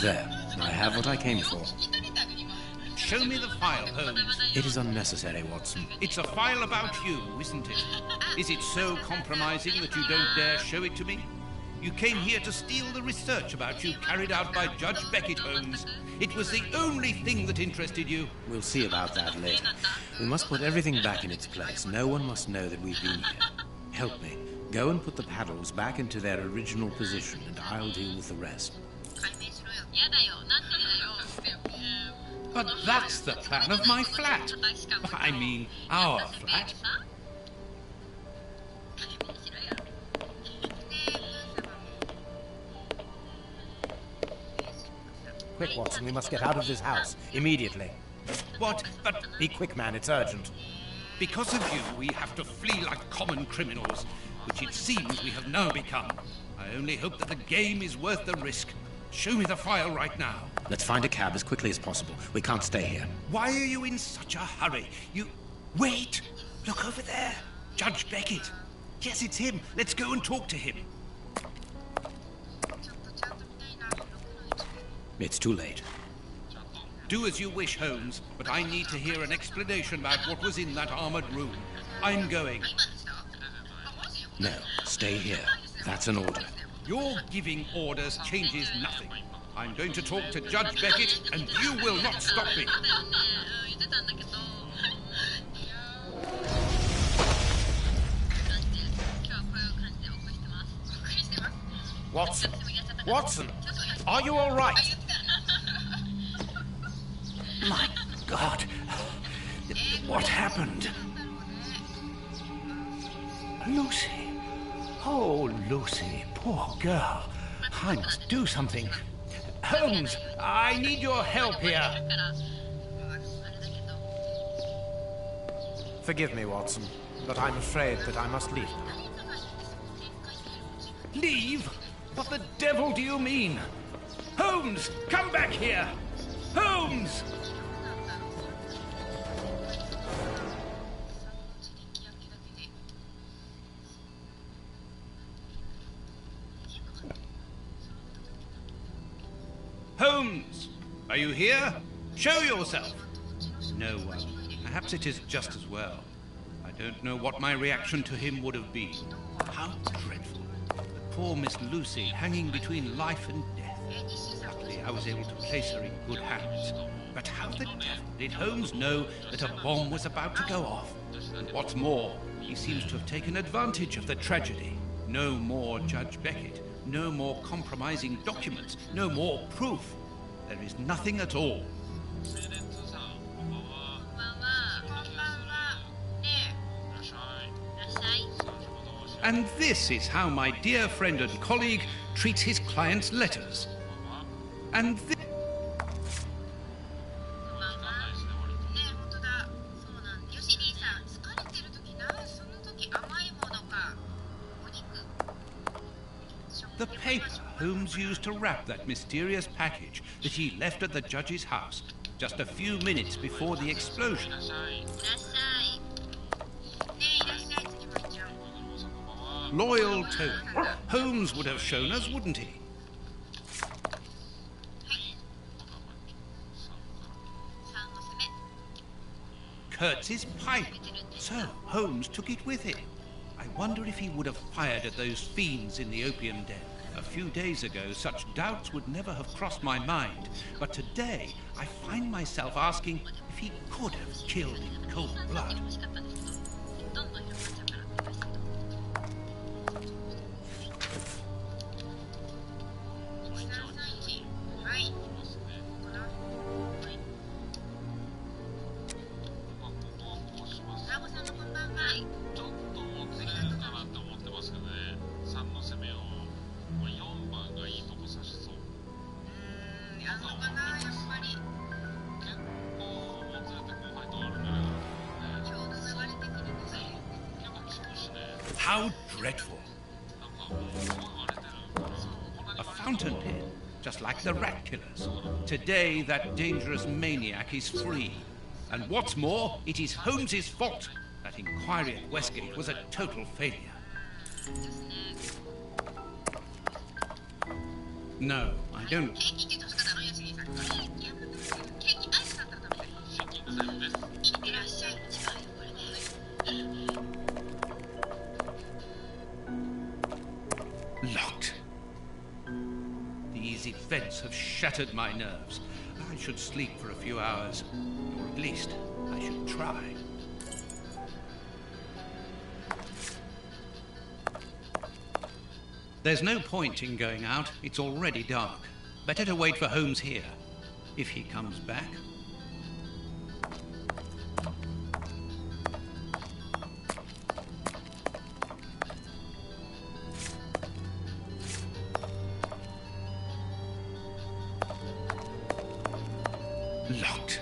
Speaker 4: There, I have what I came for.
Speaker 5: Show me the file, Holmes.
Speaker 4: It is unnecessary, Watson.
Speaker 5: It's a file about you, isn't it? Is it so compromising that you don't dare show it to me? You came here to steal the research about you carried out by Judge Beckett, Holmes. It was the only thing that interested you.
Speaker 4: We'll see about that later. We must put everything back in its place. No one must know that we've been here. Help me. Go and put the paddles back into their original position, and I'll deal with the rest.
Speaker 5: But that's the plan of my flat. I mean, our flat.
Speaker 9: Quick, Watson, we must get out of this house. Immediately.
Speaker 5: What? But
Speaker 9: Be quick, man, it's urgent.
Speaker 5: because of you, we have to flee like common criminals, which it seems we have now become. I only hope that the game is worth the risk. Show me the file right now.
Speaker 4: Let's find a cab as quickly as possible. We can't stay here.
Speaker 5: Why are you in such a hurry? Wait! Look over there! Judge Beckett! Yes, it's him! Let's go and talk to him!
Speaker 4: It's too late.
Speaker 5: Do as you wish, Holmes, but I need to hear an explanation about what was in that armored room. I'm going.
Speaker 4: No, stay here. That's an order.
Speaker 5: Your giving orders changes nothing. I'm going to talk to Judge Beckett, and you will not stop me.
Speaker 9: Watson! Watson! Are you all right?
Speaker 5: My God! What happened? Lucy! Oh, Lucy, poor girl. I must do something. Holmes, I need your help here.
Speaker 9: Forgive me, Watson, but I'm afraid that I must leave now.
Speaker 5: Leave? What the devil do you mean? Holmes, come back here! Holmes! Holmes! Are you here? Show yourself! No one. Perhaps it is just as well. I don't know what my reaction to him would have been. How dreadful. Poor Miss Lucy hanging between life and death. Luckily, I was able to place her in good hands. But how the devil did Holmes know that a bomb was about to go off? And what's more, he seems to have taken advantage of the tragedy. No more Judge Beckett. No more compromising documents. No more proof. There is nothing at all. And this is how my dear friend and colleague treats his client's letters. And this... The paper Holmes used to wrap that mysterious package that he left at the judge's house just a few minutes before the explosion. Loyal Tony. Holmes would have shown us, wouldn't he? Kurtz's pipe. So Holmes took it with him. I wonder if he would have fired at those fiends in the opium den. A few days ago, such doubts would never have crossed my mind. But today, I find myself asking if he could have killed in cold blood. How dreadful. A fountainhead, just like the rat killers. Today, that dangerous maniac is free. And what's more, it is Holmes's fault. That inquiry at Westgate was a total failure. No, I don't. Locked. These events have shattered my nerves. I should sleep for a few hours, or at least I should try. There's no point in going out. It's already dark. Better to wait for Holmes here, if he comes back. Locked.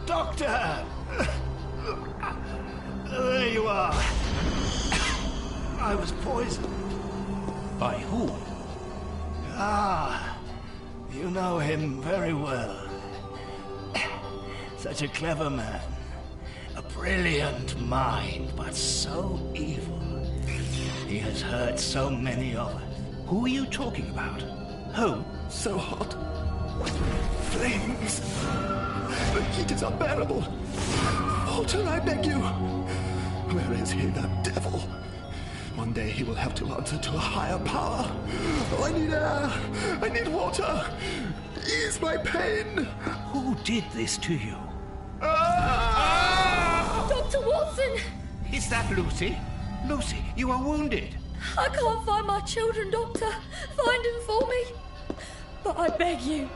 Speaker 7: Doctor! There you are.
Speaker 10: I was poisoned.
Speaker 5: By whom?
Speaker 10: Ah, you know him very well. Such a clever man. A brilliant mind, but so evil. He has hurt so many of us.
Speaker 5: Who are you talking about? Who?
Speaker 10: So hot. Flames. The heat is unbearable. Walter, I beg you. Where is he, that devil? One day he will have to answer to a higher power. Oh, I need air. I need water. Ease my pain.
Speaker 5: Who did this to you?
Speaker 6: Dr. Watson!
Speaker 5: Is that Lucy? Lucy, you are wounded.
Speaker 6: I can't find my children, Doctor. Find them for me. But I beg you,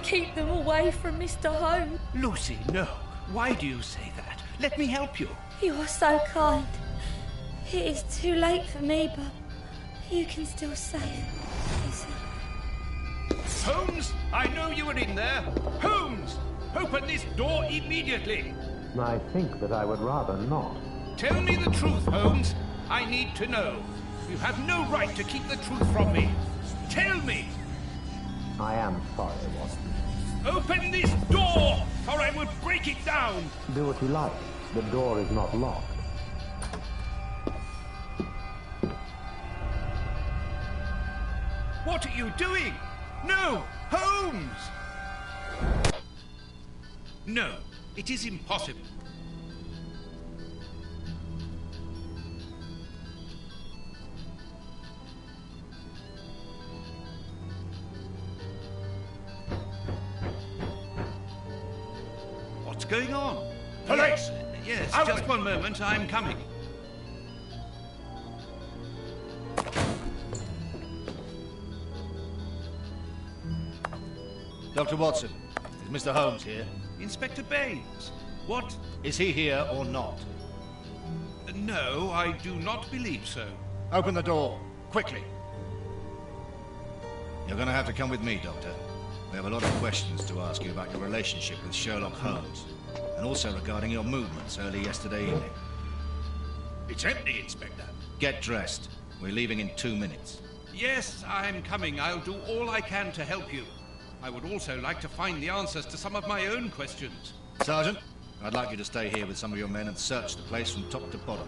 Speaker 6: keep them away from Mr. Holmes.
Speaker 5: Lucy, no. Why do you say that? Let me help you.
Speaker 6: You are so kind. It is too late for me, but you can still save.
Speaker 5: Holmes, I know you are in there. Holmes, open this door immediately.
Speaker 9: I think that I would rather not.
Speaker 5: Tell me the truth, Holmes. I need to know. You have no right to keep the truth from me. Tell me.
Speaker 9: I am sorry, Watson.
Speaker 5: Open this door, or I will break it down.
Speaker 9: Do what you like. The door is not locked.
Speaker 5: What are you doing? No, Holmes! No, it is impossible. What's going on?
Speaker 10: Police!
Speaker 5: Yes,
Speaker 10: Out
Speaker 5: just
Speaker 10: with-
Speaker 5: one moment, I'm coming.
Speaker 11: Dr. Watson, is Mr. Holmes here?
Speaker 5: Inspector Baines, what?
Speaker 11: Is he here or not?
Speaker 5: No, I do not believe so.
Speaker 11: Open the door, quickly. You're going to have to come with me, Doctor. We have a lot of questions to ask you about your relationship with Sherlock Holmes, and also regarding your movements early yesterday evening.
Speaker 5: It's empty, Inspector.
Speaker 11: Get dressed. We're leaving in 2 minutes.
Speaker 5: Yes, I'm coming. I'll do all I can to help you. I would also like to find the answers to some of my own questions.
Speaker 11: Sergeant, I'd like you to stay here with some of your men and search the place from top to bottom.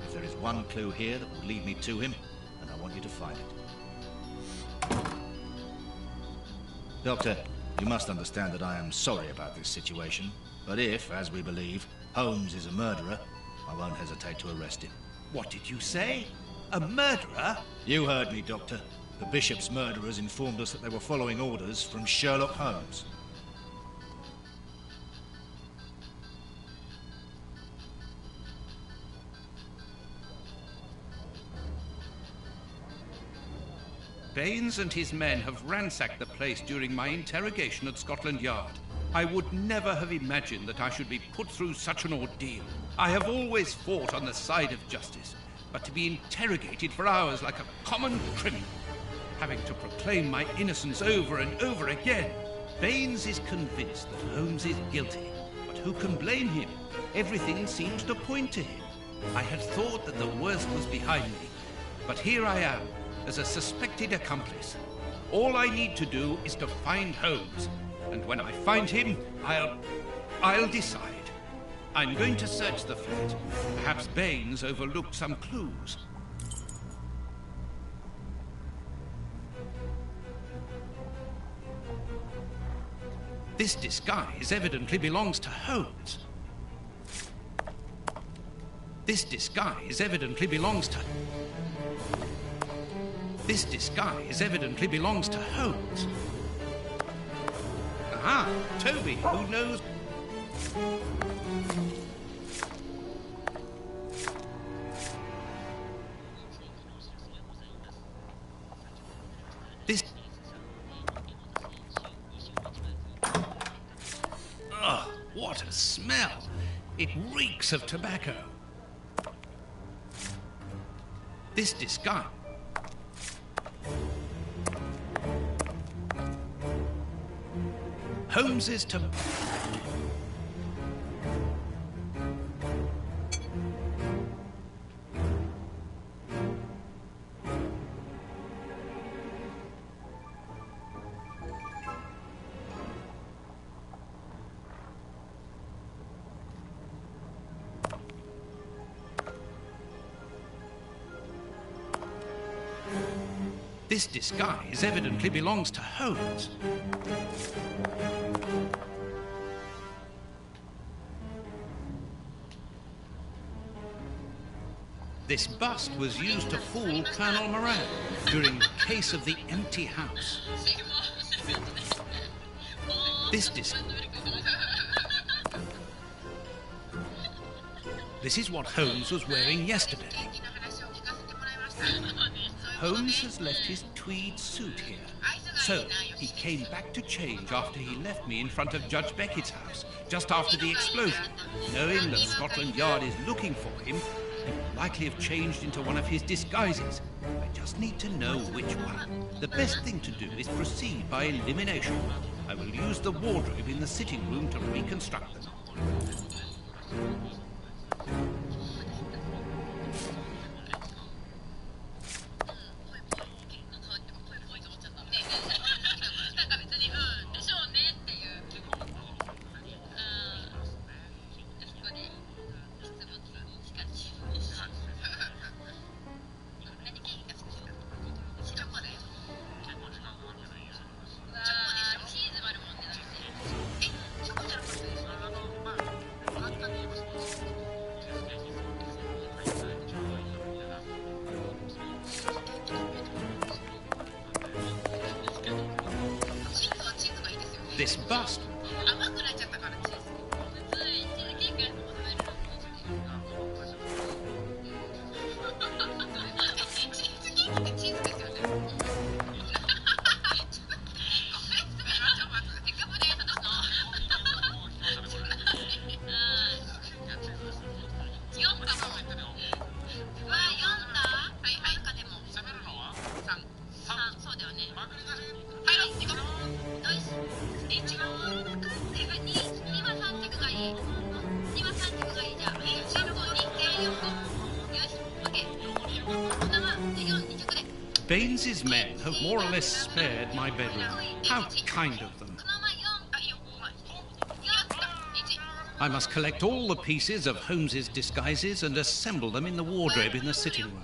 Speaker 11: If there is one clue here that will lead me to him, then I want you to find it. Doctor, you must understand that I am sorry about this situation, but if, as we believe, Holmes is a murderer, I won't hesitate to arrest him.
Speaker 5: What did you say? A murderer?
Speaker 11: You heard me, Doctor. The Bishop's murderers informed us that they were following orders from Sherlock Holmes.
Speaker 5: Baines and his men have ransacked the place during my interrogation at Scotland Yard. I would never have imagined that I should be put through such an ordeal. I have always fought on the side of justice, but to be interrogated for hours like a common criminal, having to proclaim my innocence over and over again. Baines is convinced that Holmes is guilty, but who can blame him? Everything seems to point to him. I had thought that the worst was behind me, but here I am, as a suspected accomplice. All I need to do is to find Holmes, and when I find him, I'll decide. I'm going to search the flat. Perhaps Baines overlooked some clues. This disguise evidently belongs to Holmes. This disguise evidently belongs to... This disguise evidently belongs to Holmes. Aha, Toby, who knows... This... Ugh, what a smell! It reeks of tobacco. This disguise... Holmes's to... This disguise evidently belongs to Holmes. This bust was used to fool Colonel Moran during the case of the empty house. This is what Holmes was wearing yesterday. Holmes has left his tweed suit here, so he came back to change after he left me in front of Judge Beckett's house, just after the explosion. Knowing that Scotland Yard is looking for him, he will likely have changed into one of his disguises. I just need to know which one. The best thing to do is proceed by elimination. I will use the wardrobe in the sitting room to reconstruct them. This bust. Baines's men have more or less spared my bedroom. How kind of them. I must collect all the pieces of Holmes's disguises and assemble them in the wardrobe in the sitting room.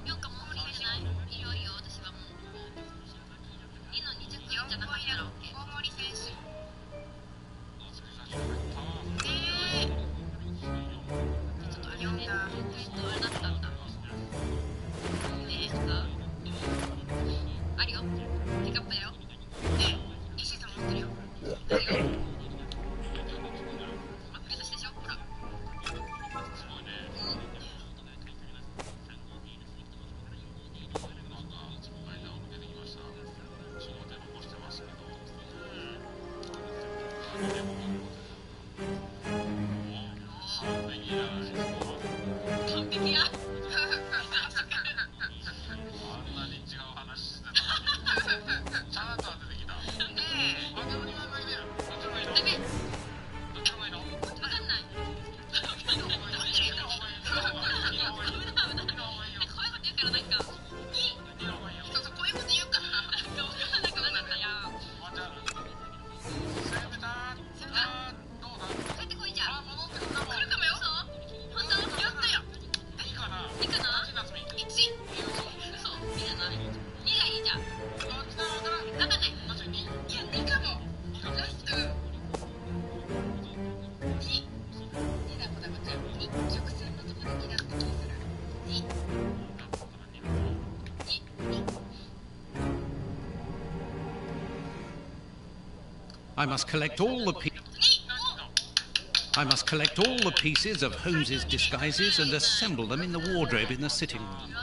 Speaker 5: I must collect all the pieces of Holmes's disguises and assemble them in the wardrobe in the sitting room.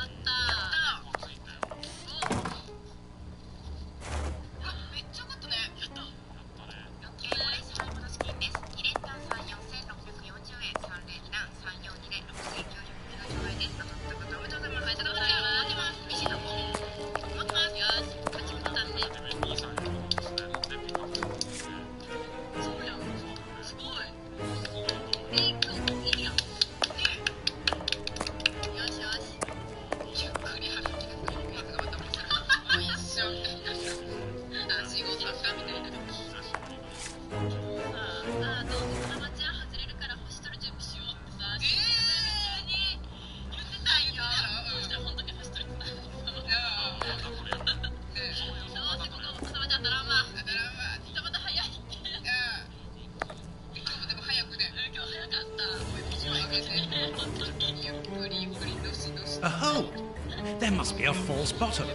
Speaker 5: a false bottom.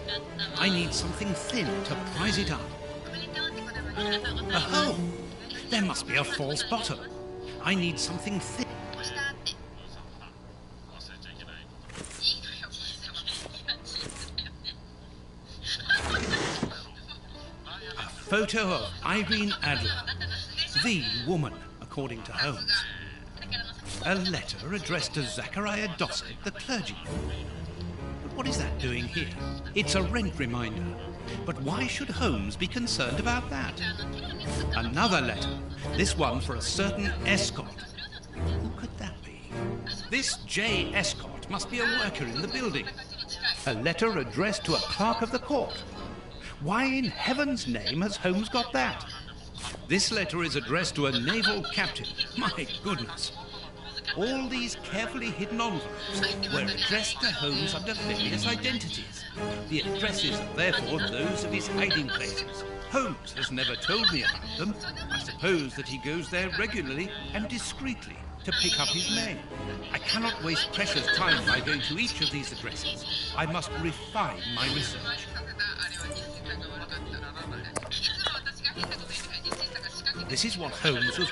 Speaker 5: I need something thin to prise it up. A hole! There must be a false bottom. I need something thin. A photo of Irene Adler, the woman, according to Holmes. A letter addressed to Zachariah Dossett, the clergyman. But what is that doing here? It's a rent reminder. But why should Holmes be concerned about that? Another letter, this one for a certain Escott. Who could that be? This J. Escott must be a worker in the building. A letter addressed to a clerk of the court. Why in heaven's name has Holmes got that? This letter is addressed to a naval captain. My goodness. All these carefully hidden envelopes were addressed to Holmes under various identities. The addresses are therefore those of his hiding places. Holmes has never told me about them. I suppose that he goes there regularly and discreetly to pick up his mail. I cannot waste precious time by going to each of these addresses. I must refine my research. This is what Holmes was...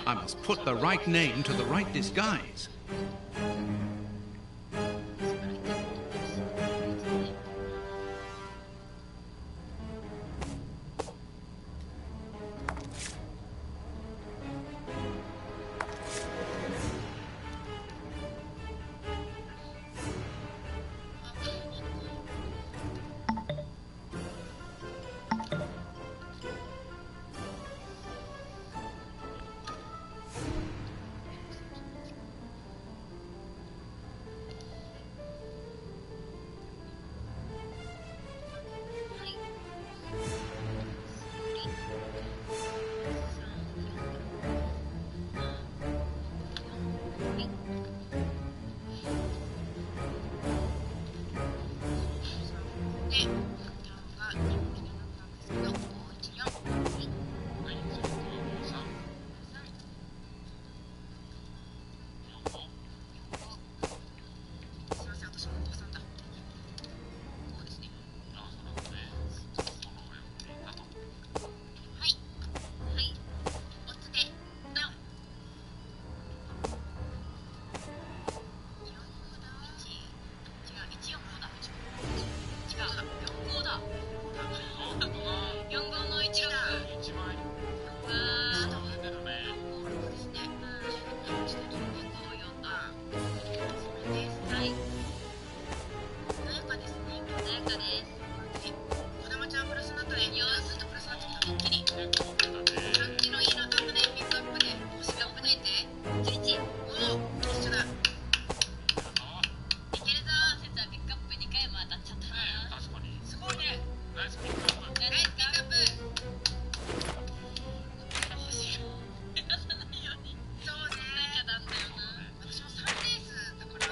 Speaker 5: I must put the right name to the right disguise.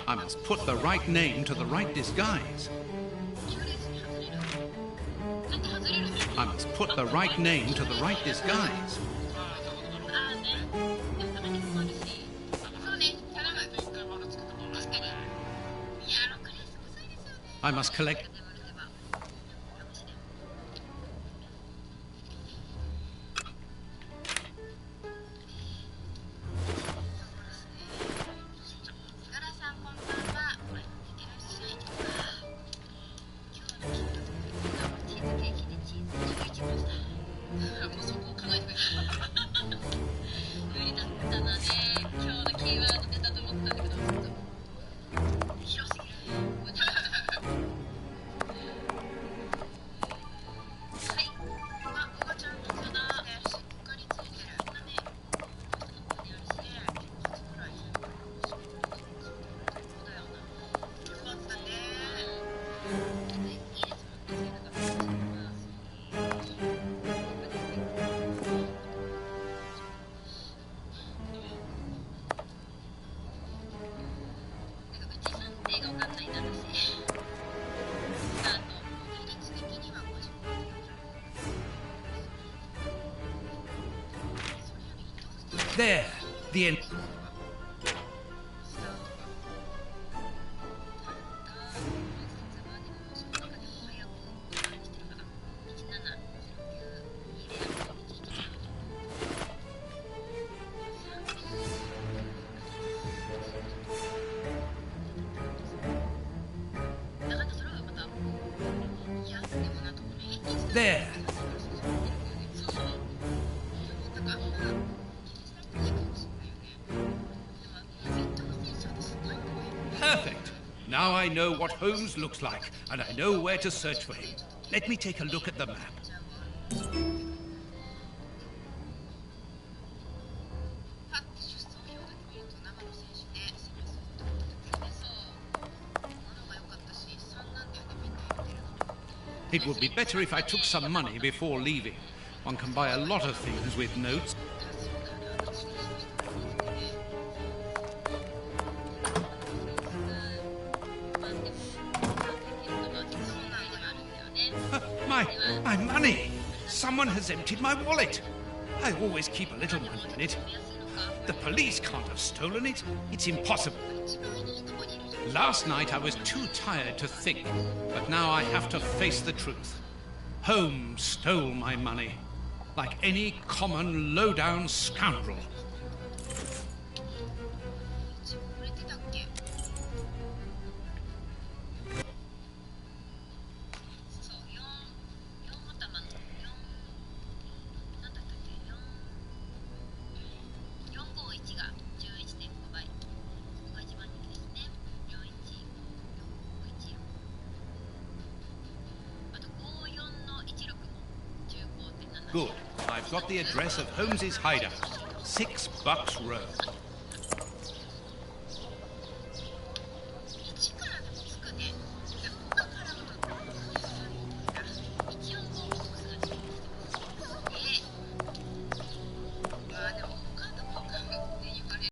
Speaker 5: I must put the right name to the right disguise. I must put the right name to the right disguise. I must collect. There, the end. There. Perfect. Now I know what Holmes looks like, and I know where to search for him. Let me take a look at the map. It would be better if I took some money before leaving. One can buy a lot of things with notes. My money! Someone has emptied my wallet. I always keep a little money in it. The police can't have stolen it. It's impossible. Last night I was too tired to think, but now I have to face the truth. Holmes stole my money, like any common low-down scoundrel. Good. I've got the address of Holmes's hideout. $6 Road.